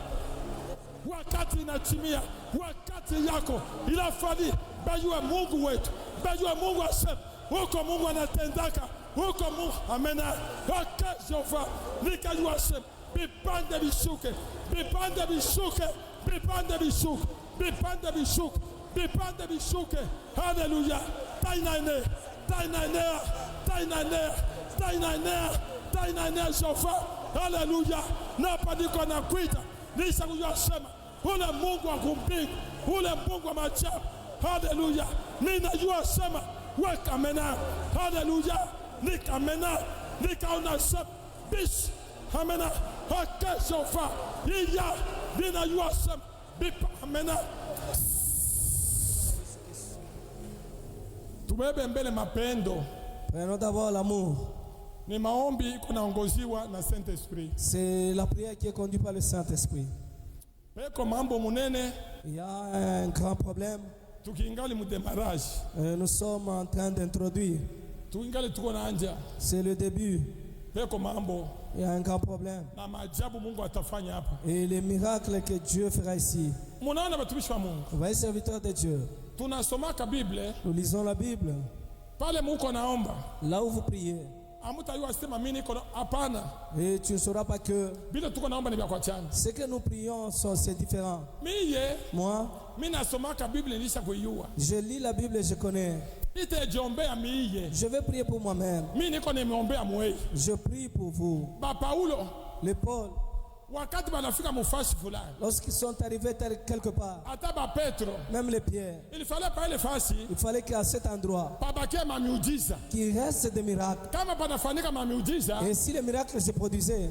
wakati inatimia wakati yako ila fani bajua Mungu wetu bajua Mungu asema huko Mungu anatendaka huko Mungu amena wakati Jehova nikajua sema bipande bishuke haleluya tainaenea Jehova haleluya napa niko na kuita nisha kujua sema ule Mungu wa kumbingu ule Mungu wa majabu haleluya ninajua sema wakamena haleluya nikamena nikaona sema bish amena Jehova iya ninajua sema amena tubebe mbele mapendo. Prenons d'abord l'amour. Ni maombi kunaongoziwa na Saint-Esprit. C'est la prière qui est conduite par le Saint-Esprit. Peko mambo munene. Il y a un grand problème. Tukiingali mu démarrage. Nous sommes en train d'introduire. Tukiingali tuko na anja. C'est le début. Peko mambo. Il y a un grand problème. Na maajabu Mungu atafanya hapa. Et les miracles que Dieu fera ici. Munaona batumishi wa Mungu. Vous voyez serviteurs de Dieu. Tunasomaka Bible. Nous lisons la Bible. Pale muko naomba. Là où vous priez. Et tu ne sauras pas que ce que nous prions, c'est différent. Moi, je lis la Bible et je connais. Je vais prier pour moi-même. Je prie pour vous. Le Paul, lorsqu'ils sont arrivés quelque part, même les pierres, il fallait qu'à cet endroit qu'il reste des miracles. Et si les miracles se produisaient,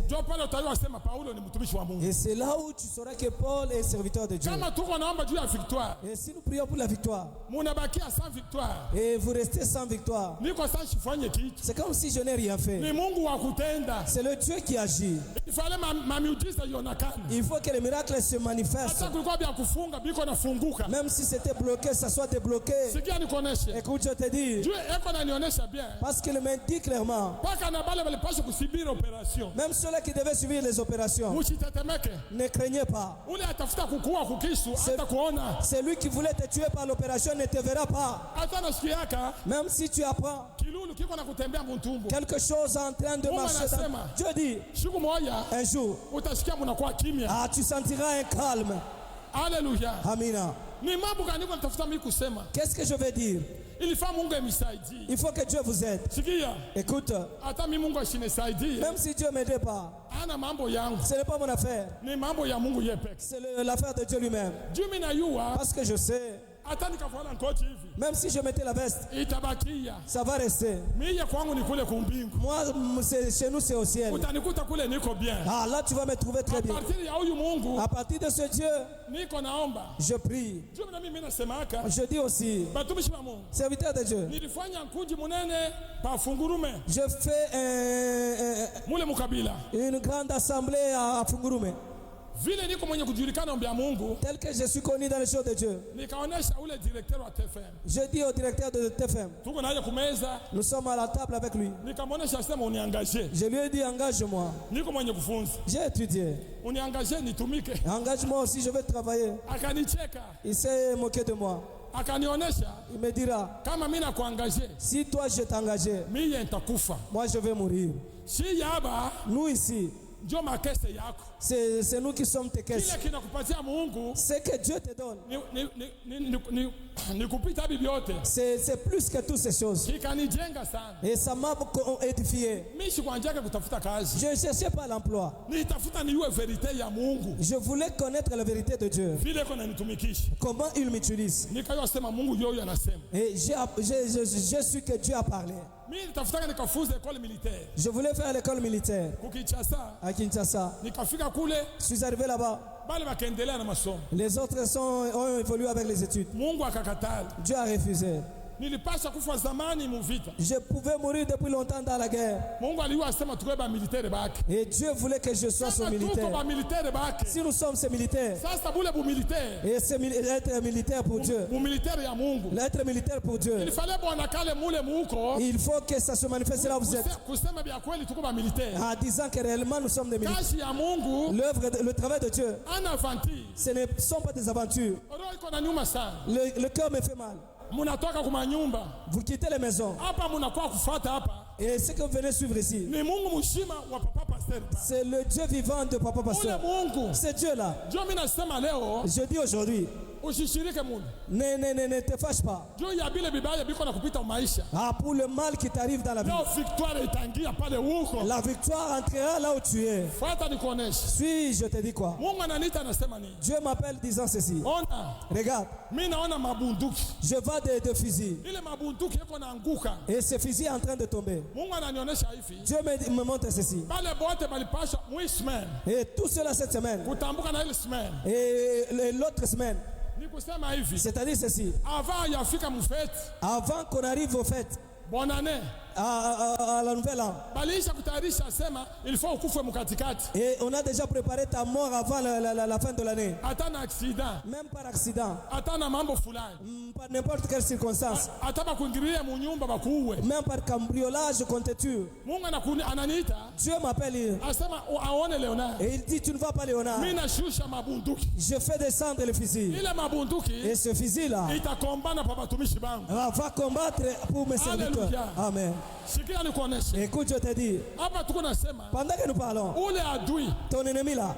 et c'est là où tu sauras que Paul est serviteur de Dieu. Et si nous prions pour la victoire et vous restez sans victoire, c'est comme si je n'ai rien fait. C'est le Dieu qui agit. Il faut que les miracles se manifestent. Même si c'était bloqué, ça soit débloqué. Écoute, je te dis, parce qu'il me dit clairement, même ceux-là qui devaient suivre les opérations, ne craignez pas. C'est lui qui voulait te tuer par l'opération, ne te verra pas. Même si tu apprends quelque chose en train de marcher dans... Dieu dit, un jour, tu sentiras un calme. Alléluia. Amina. Qu'est-ce que je veux dire? Il faut que Dieu vous aide. Écoute, même si Dieu ne m'aide pas, ce n'est pas mon affaire. C'est l'affaire de Dieu lui-même. Parce que je sais, même si je mettais la veste, ça va rester. Moi, chez nous, c'est au ciel. Là, tu vas me trouver très bien. À partir de ce Dieu, je prie. Je dis aussi, serviteur de Dieu, je fais une grande assemblée à Fungurume. Tel que je suis connu dans les choses de Dieu. Je dis au directeur de TFM, nous sommes à la table avec lui. Je lui ai dit, engage-moi. J'ai étudié. Engage-moi aussi, je vais travailler. Il s'est moqué de moi. Il me dira, si toi je t'engageais, moi je vais mourir. Nous ici, c'est nous qui sommes tes caisses. Ce que Dieu te donne, c'est plus que toutes ces choses. Et ça m'a édifié. Je ne cherchais pas l'emploi. Je voulais connaître la vérité de Dieu. Comment il m'utilise. Et je suis que Dieu a parlé. Je voulais faire l'école militaire à Kinshasa. Je suis arrivé là-bas. Les autres ont évolué avec les études. Dieu a refusé. Je pouvais mourir depuis longtemps dans la guerre. Et Dieu voulait que je sois son militaire. Si nous sommes ces militaires, et c'est être militaire pour Dieu, l'être militaire pour Dieu, il faut que ça se manifeste là où vous êtes, en disant que réellement nous sommes des militaires. Le travail de Dieu, ce ne sont pas des aventures. Le cœur me fait mal. Vous quittez les maisons. Et ce que vous venez suivre ici, c'est le Dieu vivant de Papa Pasteur. C'est Dieu là. Je dis aujourd'hui, ne te fâche pas. Pour le mal qui t'arrive dans la vie, la victoire entrera là où tu es. Suis, je te dis quoi? Dieu m'appelle disant ceci. Regarde, je vois des fusils. Et ce fusil est en train de tomber. Dieu me montre ceci. Et tout cela cette semaine. Et l'autre semaine. C'est-à-dire ceci. Avant qu'on arrive aux fêtes, bonne année. À la nouvelle an. Et on a déjà préparé ta mort avant la fin de l'année. Même par accident. Par n'importe quelle circonstance. Même par cambriolage qu'on te tue. Dieu m'appelle. Et il dit tu ne vas pas Léonard. Je fais descendre le fusil. Et ce fusil là va combattre pour mes serviteurs. Amen. Écoute, je te dis, pendant que nous parlons, ton ennemi là,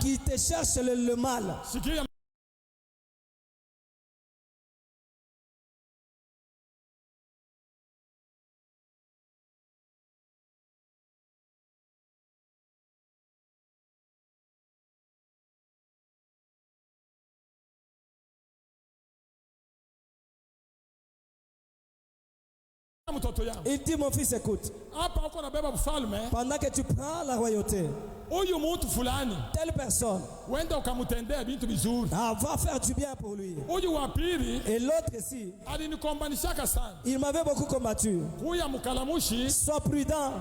qui te cherche le mal, il dit mon fils écoute, pendant que tu prends la royauté, telle personne va faire du bien pour lui. Et l'autre ici, il m'avait beaucoup combattu. Sois prudent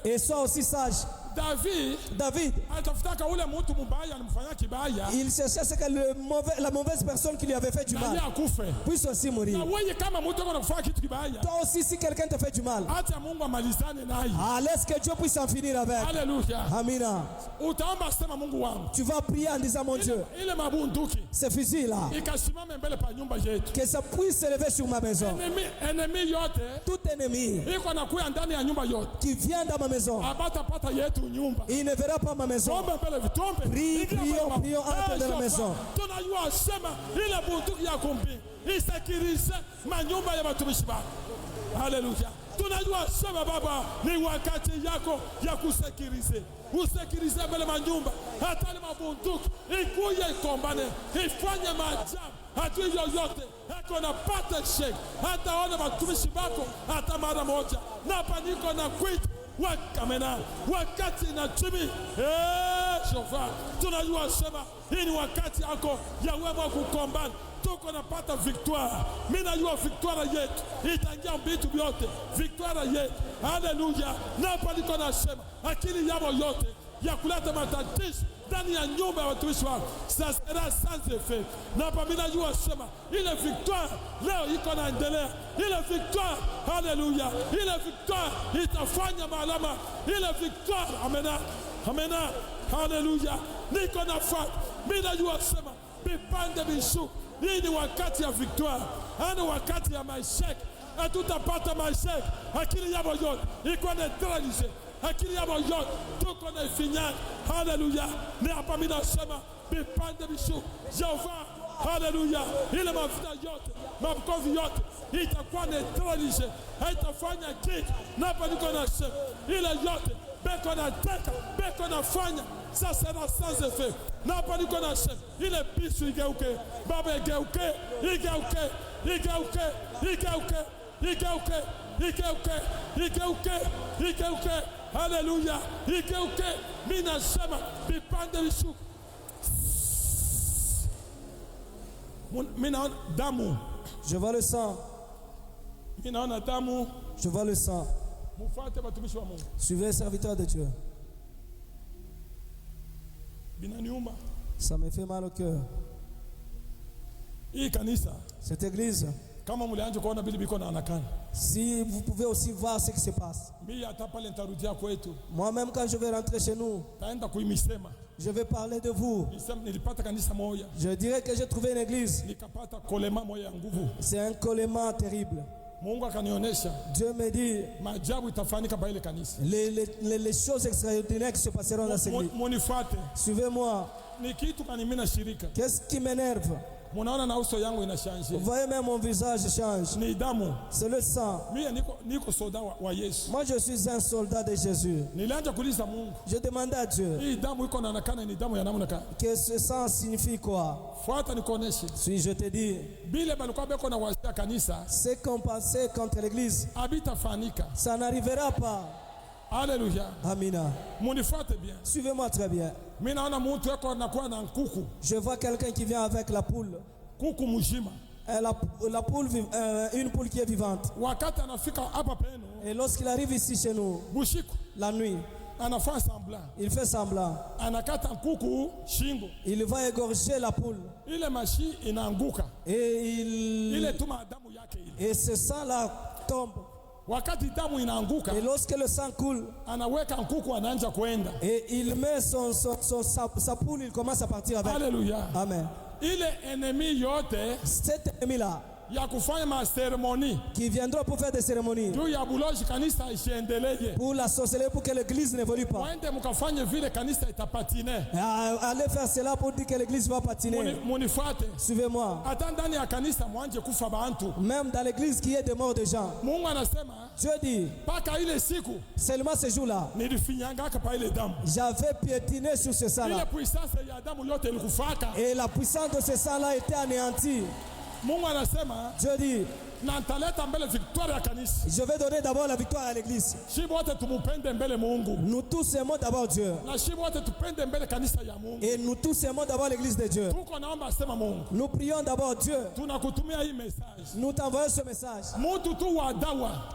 et sois aussi sage. David, il cherchait ce que la mauvaise personne qui lui avait fait du mal puisse aussi mourir. Toi aussi, si quelqu'un te fait du mal, laisse que Dieu puisse en finir avec. Alléluia. Amina. Tu vas prier en disant mon Dieu, ce fusil là, que ça puisse s'élever sur ma maison. Tout ennemi qui vient dans ma maison, il ne verra pas ma maison. Prions entre dans la maison. Alléluia. Tunajua sema Baba ni wakati yako ya kusekirize. Usekirize mbele manyumba. Hata ni mabunduki ikuye ikombane. Ifanye maajabu. Hatu yoyote hako na pata shake. Hata ona watumishi wako hata mara moja. Na paniko na kwitu wakamena wakati na chimi shofa. Tunajua sema hii ni wakati yako ya wewe kukombana. Tuko napata victoire. Mimi najua victoire yetu itaingia vitu vyote. Victoire yetu. Haleluya. Na paliko nasema akili yao yote ya kuleta matatizo ndani ya nyumba ya watumishi wako sasa sans effet. Na mimi najua sema ile victoire leo iko naendelea. Ile victoire, haleluya. Ile victoire itafanya maalama. Ile victoire, amena. Amena. Haleluya. Niko nafuata. Mimi najua sema vipande vishu. Hii ni wakati ya victoire. Hana wakati ya maishek. Hatutapata maishek. Akili yao yote iko neutralize. akili yabo yote tuko na ifinyanga. Haleluya. Ni hapa mimi nasema vipande vishuka Jehova. Haleluya. Ile mafuta yote, makofi yote itakuwa neutralishe, haitafanya kitu. Na hapa niko nasema ile yote beko na teka, beko na fanya, ça sera sans effet. Na hapa niko nasema ile bisu igeuke, baba igeuke, igeuke, igeuke, igeuke, igeuke, igeuke, igeuke, igeuke. Haleluya. Igeuke. Mimi nasema vipande vishuka. Je vois le sang. Je vois le sang. Suivez les serviteurs de Dieu. Ça me fait mal au cœur. Cette église, si vous pouvez aussi voir ce qui se passe. Moi-même, quand je vais rentrer chez nous, je vais parler de vous. Je dirais que j'ai trouvé une église. C'est un collement terrible. Dieu me dit les choses extraordinaires qui se passeront dans cette église. Suivez-moi. Qu'est-ce qui m'énerve? Vous voyez même mon visage change. C'est le sang. Moi je suis un soldat de Jésus. Je demande à Dieu que ce sang signifie quoi. Si je te dis ce qu'on pensait contre l'église, ça n'arrivera pas. Alléluia. Amina. Suivez-moi très bien. Je vois quelqu'un qui vient avec la poule. La poule, une poule qui est vivante. Et lorsqu'il arrive ici chez nous, la nuit, il fait semblant. Il va égorger la poule. Et ce sang-là tombe. Et lorsque le sang coule, et il met sa poule, il commence à partir avec. Alléluia. Amen. Cet ennemi-là, qui viendra pour faire des cérémonies, pour la sorcellerie, pour que l'église n'évolue pas. Allez faire cela pour dire que l'église va patiner. Suivez-moi. Même dans l'église qui est de morts de gens, Dieu dit, seulement ce jour-là, j'avais piétiné sur ce sang-là. Et la puissance de ce sang-là était anéantie. Dieu dit, je vais donner d'abord la victoire à l'église. Nous tous aimons d'abord Dieu. Et nous tous aimons d'abord l'église de Dieu. Nous prions d'abord Dieu. Nous t'envoyons ce message.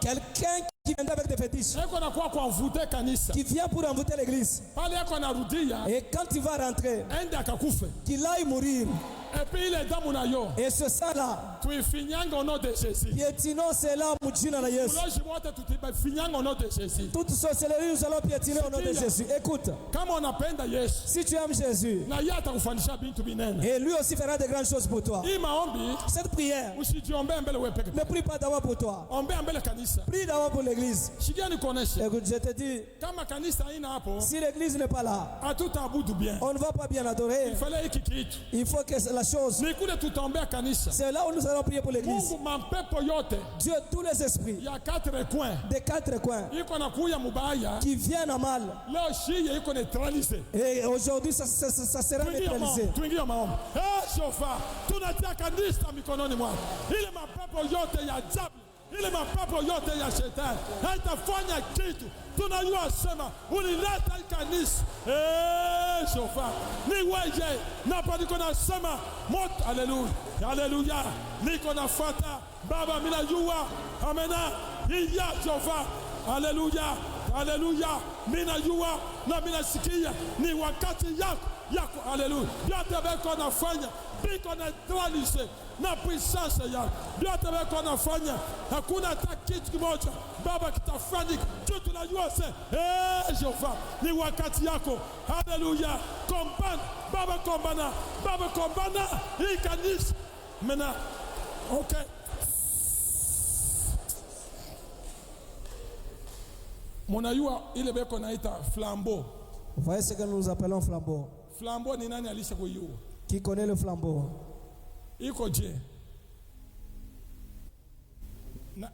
Quelqu'un qui vient avec des fétiches, qui vient pour envoûter l'église, et quand il va rentrer, qu'il aille mourir. Et ce sang-là, piétinons cela au nom de Jésus. Toute sorcellerie, nous allons piétiner au nom de Jésus. Écoute, si tu aimes Jésus, et lui aussi fera de grandes choses pour toi. Cette prière, ne prie pas d'abord pour toi, prie d'abord pour l'église. Écoute, je te dis, si l'église n'est pas là, on ne va pas bien adorer. Il faut que la chose, c'est là où nous allons prier pour l'église. Dieu, tous les esprits des quatre coins qui viennent à mal, et aujourd'hui ça sera neutralisé. Ile mapepo yote ya shetani haitafanya kitu. Tunajua sema ulileta kanisa. Shofa. Ni wewe. Napa niko nasema moto. Haleluya. Haleluya. Niko nafuata. Baba mimi najua. Amena. Iya shofa. Haleluya. Haleluya. Mimi najua na mimi nasikia ni wakati yako. Haleluya. Yote beko nafanya. Biko neutralize na puissance ya yote beko nafanya. Hakuna hata kitu kimoja Baba kitafanya. Tunajua sasa Jehova ni wakati yako. Haleluya. Kombana Baba, kombana Baba, kombana hii kanisa mena. Okay. Monayua ile beko naita flambeau. Vous voyez ce que nous appelons flambeau? Flambeau ni nani alisha kuyua? Qui connaît le flambeau? Iko je? Na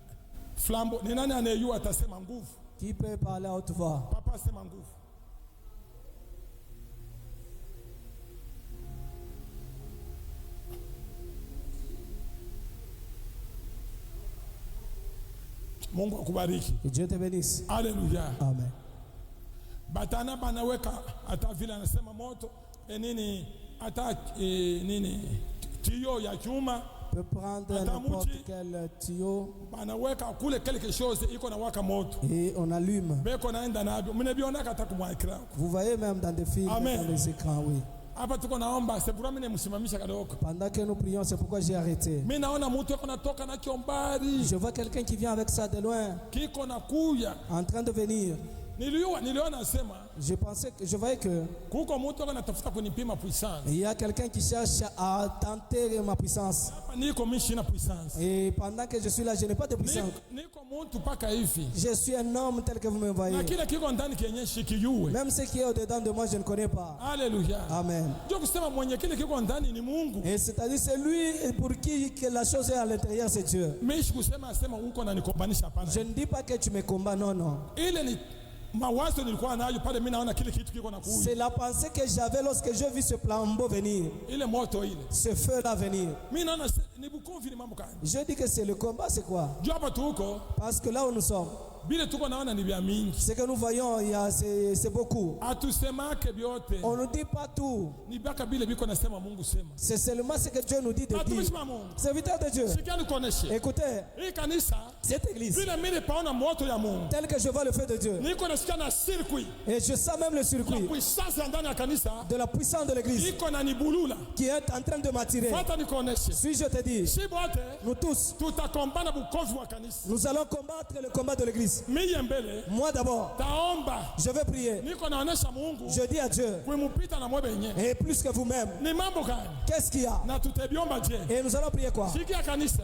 flambeau ni nani anayejua atasema nguvu? Qui peut parler à haute voix? Papa sema nguvu. Mungu akubariki. Que Dieu te bénisse. Alléluia. Amen. Batana banaweka hata vile anasema moto nini hata nini tio ya chuma peut prendre n'importe quel tuyau banaweka kule quelque chose iko na waka moto et on allume. Beko naenda nabyo mnabiona hata kwa écran. Vous voyez même dans des films, Amen. Dans les écrans, oui. Hapa tuko naomba c'est pour mimi msimamisha kidogo. Pendant que nous prions, c'est pourquoi j'ai arrêté. Mimi naona mtu yuko natoka na kiombari. Je vois quelqu'un qui vient avec ça de loin. Kiko na kuya. En train de venir. Niliona sema. Je voyais que kuko mtu yuko natafuta kunipima puissance. Il y a quelqu'un qui cherche à tenter ma puissance. Hapa niko mimi sina puissance. Et pendant que je suis là, je n'ai pas de puissance. Niko mtu paka hivi. Je suis un homme tel que vous me voyez. Na kile kiko ndani kienyeshi kiyue. Même ce qui est au-dedans de moi, je ne connais pas. Alléluia. Amen. Ndio kusema mwenye kile kiko ndani ni Mungu. Et c'est-à-dire c'est lui pour qui que la chose est à l'intérieur, c'est Dieu. Mimi sikusema asema uko na nikombanisha hapana. Je ne dis pas que tu me combats, non, non. Ile ni mawazo nilikuwa nayo pale mimi naona kile kitu kiko na kuja. C'est la pensée que j'avais lorsque je vis ce flambeau venir. Ile moto ile. Ce feu là venir. Mimi naona ni bukonfi ni mambo gani? Je dis que c'est le combat, c'est quoi? Ndio hapa tuko. Parce que là où nous sommes, bile tuko naona ni vya mingi. Ce que nous voyons, c'est beaucoup. Atusemake biote. On ne dit pas tout. Ni baka bile biko nasema Mungu sema. C'est seulement ce que Dieu nous dit de dire. Serviteur de Dieu. Écoutez. Hii kanisa. Cette église. Vile mimi paona moto ya Mungu. Tel que je vois le feu de Dieu. Niko nasikia na circuit. Et je sens même le circuit. La puissance ndani ya kanisa. De la puissance de l'église. Iko na nibulula. Qui est en train de m'attirer. Fata nikoneshe. Si je te dis. Si bote. Nous tous. Tutakombana bukovu wa kanisa. Nous allons combattre le combat de l'église. Mimi mbele. Moi d'abord, je vais prier. Je dis à Dieu, et plus que vous-même, qu'est-ce qu'il y a? Et nous allons prier quoi?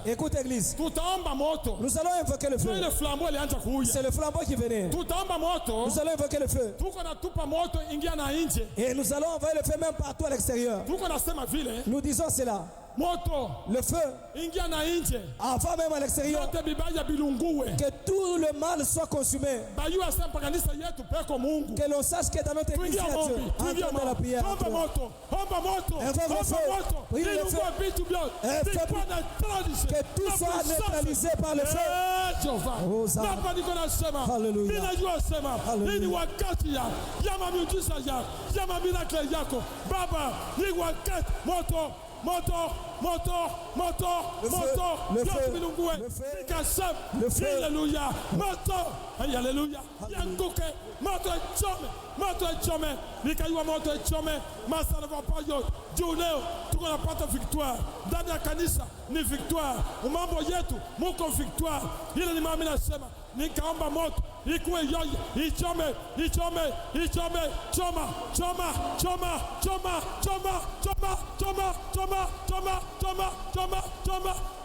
Écoute l'église, nous allons invoquer le feu. C'est le flambeau qui venait. Nous allons invoquer le feu. Et nous allons envoyer le feu même partout à l'extérieur. Nous disons cela. Le feu, avant même à l'extérieur, que tout le mal soit consumé, que l'on sache que dans notre église, entendez la prière. Invoque le feu, prie le feu, que tout soit neutralisé par le feu. Alléluia. Le feu. Alléluia. Alléluia. victoire. Ndani ya kanisa ni victoire. Mambo yetu muko victoire. Ile ni mama nasema nikaomba moto ikuwe yoye ichome choma.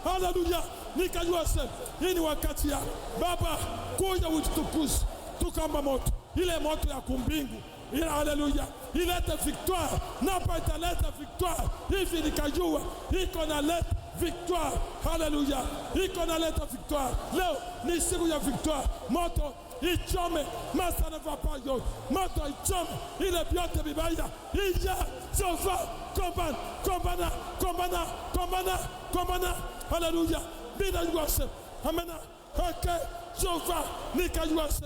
Haleluya. Nikajua sasa hii ni wakati ya Baba kuja utukuze. Tukaomba moto ile moto ya kumbingu. Haleluya. Ilete victoire. Napa italeta victoire. Hivi nikajua iko na leta victoire. Haleluya. Iko na leta victoire. Leo ni siku ya victoire. Moto ichome. Masa ne va pas yote. Moto ichome. Ile biote bibaya. Iya sofa kombana. Haleluya. Bina yuase. Amena. Okay. Sofa nika yuase.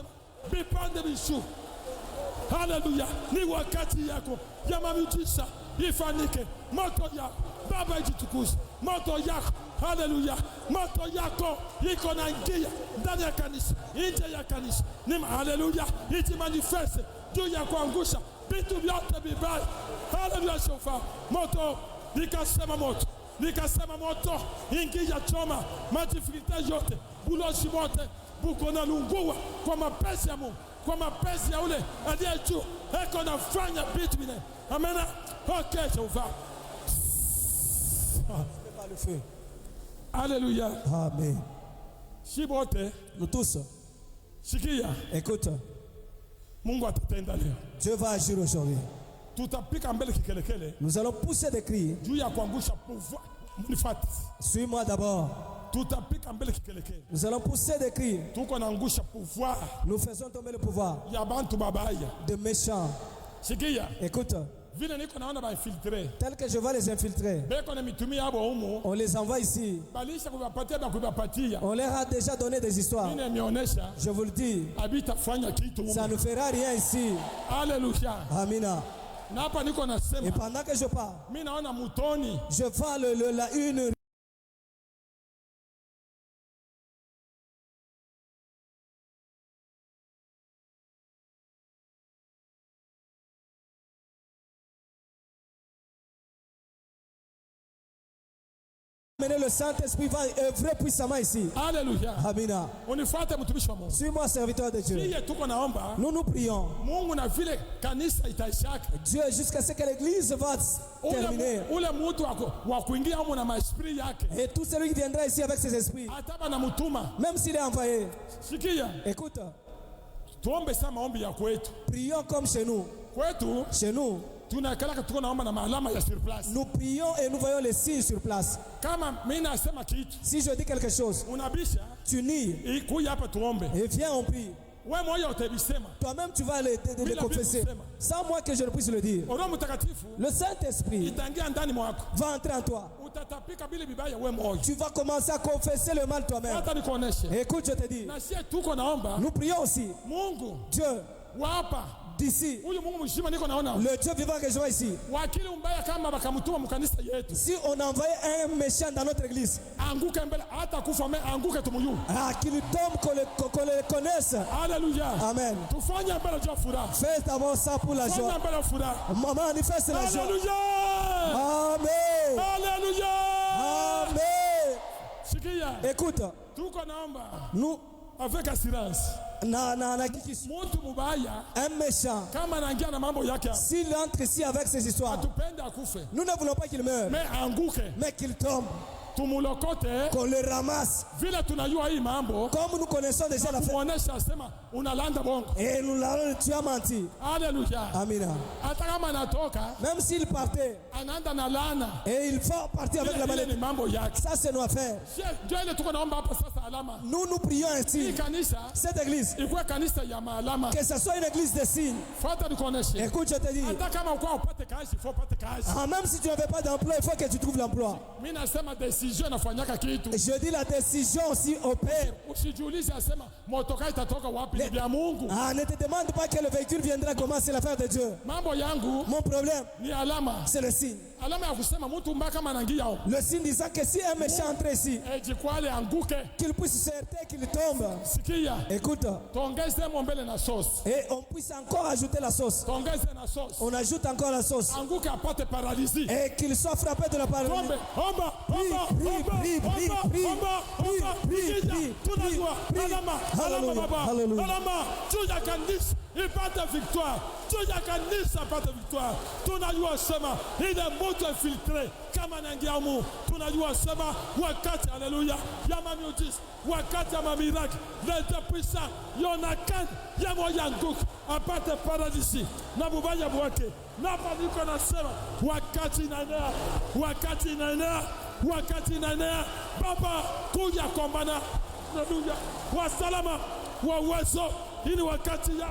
Bipande bishu. Haleluya. Ni wakati yako ya miujiza ifanyike. Moto yako Baba ijitukuze. Moto yako. Haleluya. Moto yako iko na ingia ndani ya kanisa, nje ya kanisa. Ni haleluya. Iti manifeste juu ya kuangusha vitu vyote vibaya. Haleluya. Shofa moto nikasema moto ingia choma madifikulite yote buloshi mote buko na lungua kwa mapenzi ya Mungu, kwa mapenzi ya ule aliye juu eko nafanya vitu vile. Amena. Okay, Jehova. Le feu. Alléluia. Amen. Shibote. Nous tous. Shikia. Écoute. Mungu atatenda leo. Dieu va agir aujourd'hui. Tutapika mbele kikelekele. Nous allons pousser des cris. Juu ya kuangusha pouvoir. Munifati. Suis-moi d'abord. Tutapika mbele kikelekele. Nous allons pousser des cris. Tuko naangusha pouvoir. Nous faisons tomber le pouvoir. Ya bantu babaya. De méchants. Sikia. Écoute. Vile niko naona ba infiltrer. Tel que je vais les infiltrer. Beko na mitumi yabo humo. On les envoie ici. Balisha kubapatia na kubapatia. On leur a déjà donné des histoires. Mimi nimeonesha. Je vous le dis. Habita fanya kitu. Ça ne fera rien ici. Alléluia. Amina. Na hapa niko nasema. Et pendant que je parle. Mimi naona mutoni. Je vois la une. Le Saint-Esprit va œuvrer puissamment ici. Alléluia. Amina. Unifuate mtumishi wa Mungu. Suis-moi serviteur de Dieu. Nous nous prions. Mungu na vile kanisa itaishaka. Dieu jusqu'à ce que l'église va terminer. Ule mtu wa kuingia huko na maesprit yake. Et tout celui qui viendra ici avec ses esprits. Ataba na mutuma. Même s'il est envoyé. Sikia. Écoute. Tuombe sana maombi ya kwetu. Prions comme chez nous. Kwetu. Chez nous. Nous prions et nous voyons les signes sur place. Si je dis quelque chose, tu nies. Et viens, on prie. Toi-même, tu vas le confesser. Sans moi que je ne puisse le dire. Le Saint-Esprit va entrer en toi. Tu vas commencer à confesser le mal toi-même. Écoute, je te dis. Nous prions aussi. Dieu. D'ici, le Dieu vivant que je vois ici. Si on envoyait un méchant dans notre église, qu'il tombe, qu'on le connaisse. Alléluia. Amen. Fais d'abord ça pour la joie. Manifeste la joie. Amen. Alléluia. Amen. Écoute, nous, avec assurance, un méchant, s'il entre ici avec ses histoires, nous ne voulons pas qu'il meure, mais qu'il tombe. Qu'on le ramasse. Comme nous connaissons déjà la fête. Et nous l'allons, tu as menti. Alléluia. Amina. Même s'il partait, et il faut partir avec la maladie. Ça c'est nos affaires. Nous prions ainsi. Cette église, que ce soit une église de signes. Écoute, je te dis. Même si tu n'avais pas d'emploi, il faut que tu trouves l'emploi. Je dis la décision aussi opère. Ne te demande pas que le véhicule viendra, comment c'est l'affaire de Dieu. Mon problème, c'est le signe. Le signe disant que si un méchant entre ici, qu'il puisse sortir, qu'il tombe. Écoute. Et on puisse encore ajouter la sauce. On ajoute encore la sauce. Et qu'il soit frappé de la paralysie. Ipata victoire. Tuja kanisa apata victoire. Tunajua sema ile moto infiltré kama nangiamu. Tunajua sema wakati haleluya ya miujiza, wakati ya miracle, leta puissant Yonakan ya moja nguku apate paradisi na bubaya bwake. Na padiko nasema wakati inaenea Baba kuja kombana haleluya wa salama wa uwezo ili wakati ya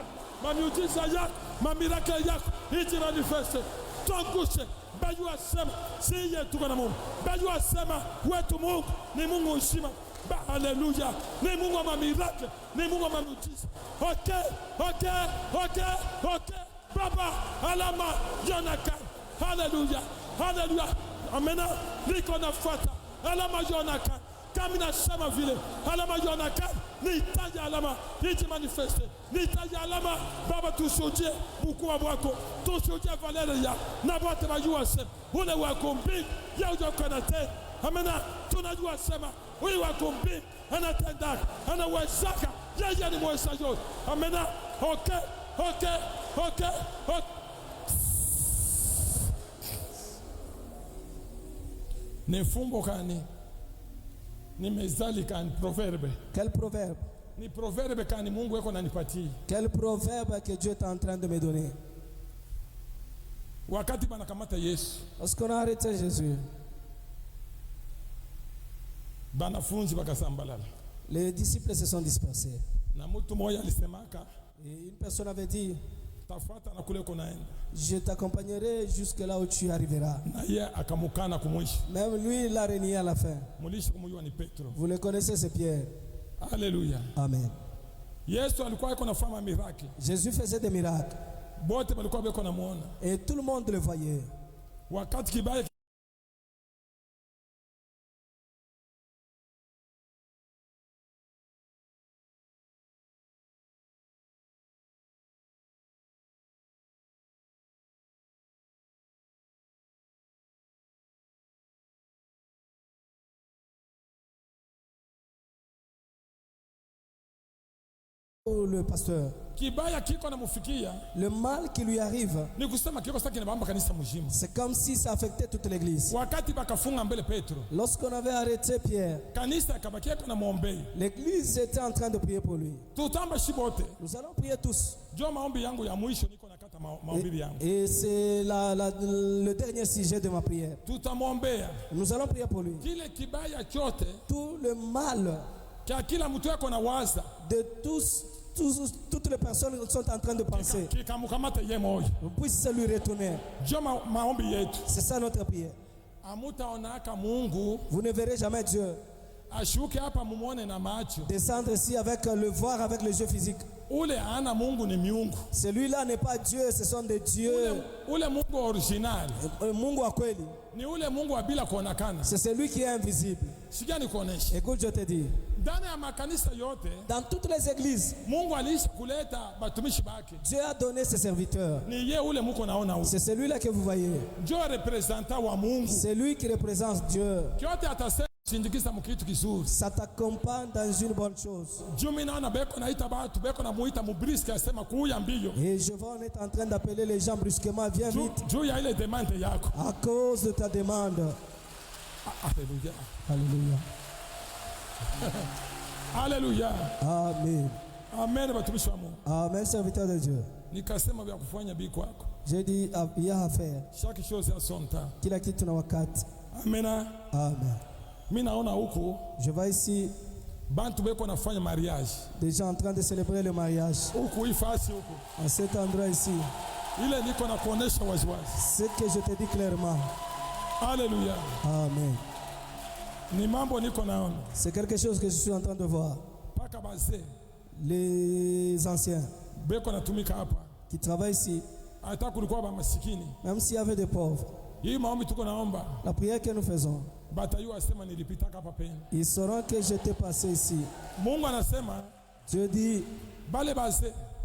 miujiza yako, miracle yako iji manifeste. Tuangushe. Bajua sema siye tuko na Mungu. Bajua sema wetu Mungu ni Mungu ushima. Haleluya. Ni Mungu wa miracle, ni Mungu wa miujiza. Okay. Baba alama Yonakan. Haleluya. Amena niko nafuata alama Yonakan. Kama nasema vile alama Yonakan nitaje alama iji manifeste. Nitaje alama Baba, tushuhudie ukuu wako, tushuhudie Valeria na wote wajua sema ule wako mbingu ya ujokanate. Amena tunajua sema ule wako mbingu anatenda anawezaka yeye ni mwezaji. Amena. Okay. Ni fumbo kani? Ni mezali kani? Proverbe. Quel proverbe? Ni proverbe kani Mungu yako ananipatia. Quel proverbe que Dieu est en train de me donner? Wakati banakamata Yesu. Lorsqu'on a arrêté Jésus. Banafunzi bakasambalala. Les disciples se sont dispersés. Na mtu mmoja alisemaka. Et une personne avait dit, tafuata na kule konaenda. Je t'accompagnerai jusque là où tu arriveras. Na yeye akamukana kumwisho. Même lui il a renié à la fin. Mulishi kumjua ni Petro. Vous le connaissez, c'est Pierre. Alléluia. Amen. Yesu alikuwa yuko nafanya miracle. Jésus faisait des miracles. Bote balikuwa beko namuona. Et tout le monde le voyait. Wakati kibaya le pasteur, le mal qui lui arrive, c'est comme si ça affectait toute l'église. Lorsqu'on avait arrêté Pierre, l'église était en train de prier pour lui. Nous allons prier tous. Et c'est le dernier sujet de ma prière. Nous allons prier pour lui. Tout le mal de toutes les personnes qui sont en train de penser, vous puissiez lui retourner. C'est ça notre prière. Vous ne verrez jamais Dieu descendre ici avec le voir avec les yeux physiques. Celui-là n'est pas Dieu, ce sont des dieux. C'est celui qui est invisible. Écoute, je te dis, dans toutes les églises, Dieu a donné ses serviteurs. C'est celui-là que vous voyez. C'est lui qui représente Dieu. Ça t'accompagne dans une bonne chose. Et je vois, on est en train d'appeler les gens brusquement, viens vite. À cause de ta demande. Alléluia. Alléluia. Alléluia. Amen. Amen. Amen, serviteur de Dieu. J'ai dit, il y a à faire. Chaque chose a son temps. Kila kitu na wakati. Amen. Amen. Je vois ici des gens en train de célébrer le mariage. À cet endroit ici. Ce que je te dis clairement. Alléluia. Amen. C'est quelque chose que je suis en train de voir. Les anciens qui travaillent ici, même s'il y avait des pauvres, la prière que nous faisons, ils sauront que j'étais passé ici. Dieu dit,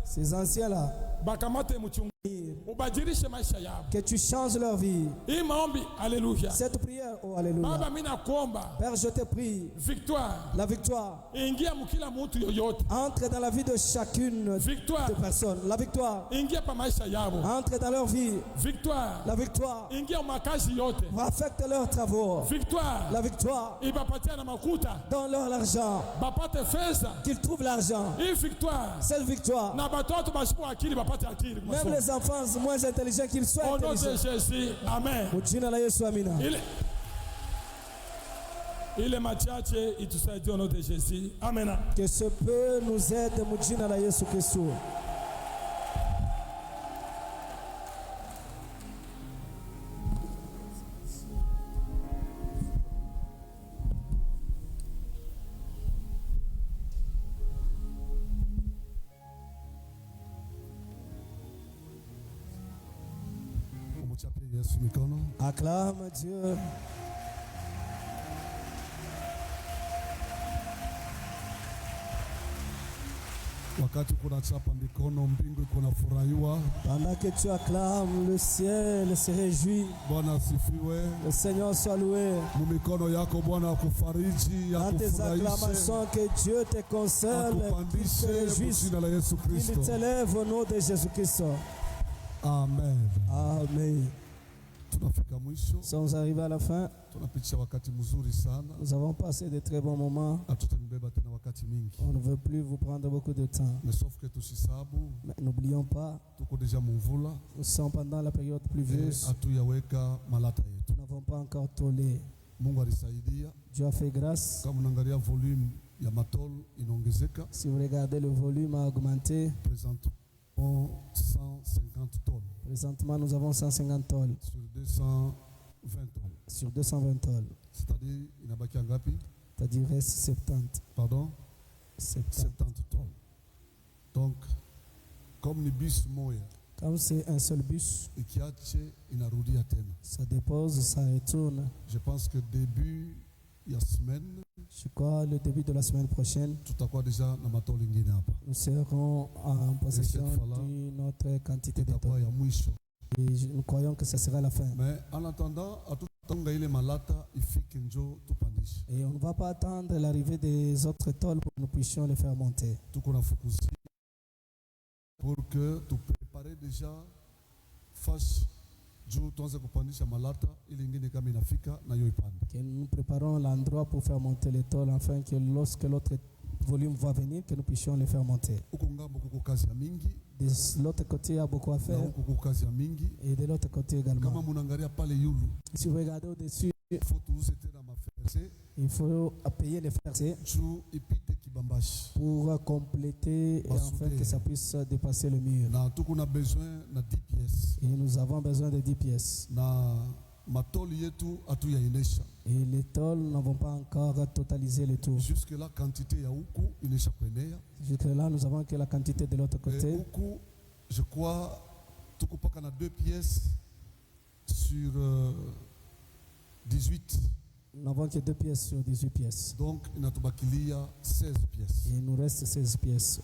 ces anciens-là, que tu changes leur vie. Cette prière, oh alléluia. Père, je te prie, la victoire entre dans la vie de chacune de personnes. La victoire entre dans leur vie. La victoire affecte leurs travaux. La victoire dans leur argent, qu'ils trouvent l'argent. Cette victoire, même les enfants moins intelligents qu'ils soient intelligents. Amen. Il est machache itusaidie au nom de Jésus. Amen. Que ce peu nous aide mujina la Yesu Kristo. Acclame Dieu. Pendant que tu acclames, le ciel se réjouit. Le Seigneur soit loué. Dans tes acclamations, que Dieu te console, qu'il se réjouisse, qu'il t'élève au nom de Jésus-Christ. Amen. Amen. Nous sommes arrivés à la fin. Nous avons passé de très bons moments. On ne veut plus vous prendre beaucoup de temps. Mais n'oublions pas, nous sommes pendant la période pluvieuse. Nous n'avons pas encore tollé. Dieu a fait grâce. Si vous regardez, le volume a augmenté. 150 tonnes. Présentement, nous avons 150 tonnes. Sur 220 tonnes. C'est-à-dire, il reste 70. Pardon? 70 tonnes. Donc, comme le bus moya. Comme c'est un seul bus, ça dépose, ça retourne. Je pense que début de la semaine, je crois le début de la semaine prochaine, nous serons en possession d'une autre quantité de tonnes. Et nous croyons que ce sera la fin. Mais en attendant, et on ne va pas attendre l'arrivée des autres tôles pour que nous puissions les faire monter. Pour que tu prépares déjà que nous préparons l'endroit pour faire monter les tôles afin que lorsque l'autre volume va venir, que nous puissions les faire monter. De l'autre côté, il y a beaucoup à faire. Et de l'autre côté également. Si vous regardez au-dessus, il faut payer les versets pour compléter et afin que ça puisse dépasser le mur. Et nous avons besoin de 10 pièces. Et les tôles n'avons pas encore totalisé le tout. Jusque-là, nous avons que la quantité de l'autre côté. Je crois que tu as 2 pièces sur 18. Nous n'avons que 2 pièces sur 18 pièces. Donc, il y a 16 pièces. Et il nous reste 16 pièces.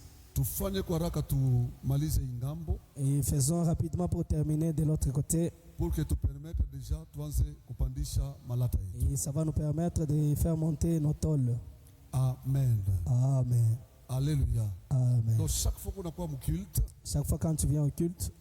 Et faisons rapidement pour terminer de l'autre côté. Pour que tu permettes déjà et ça va nous permettre de faire monter nos tôles. Amen. Amen. Alléluia. Amen. Donc chaque fois qu'on a quoi au culte, chaque fois quand tu viens au culte,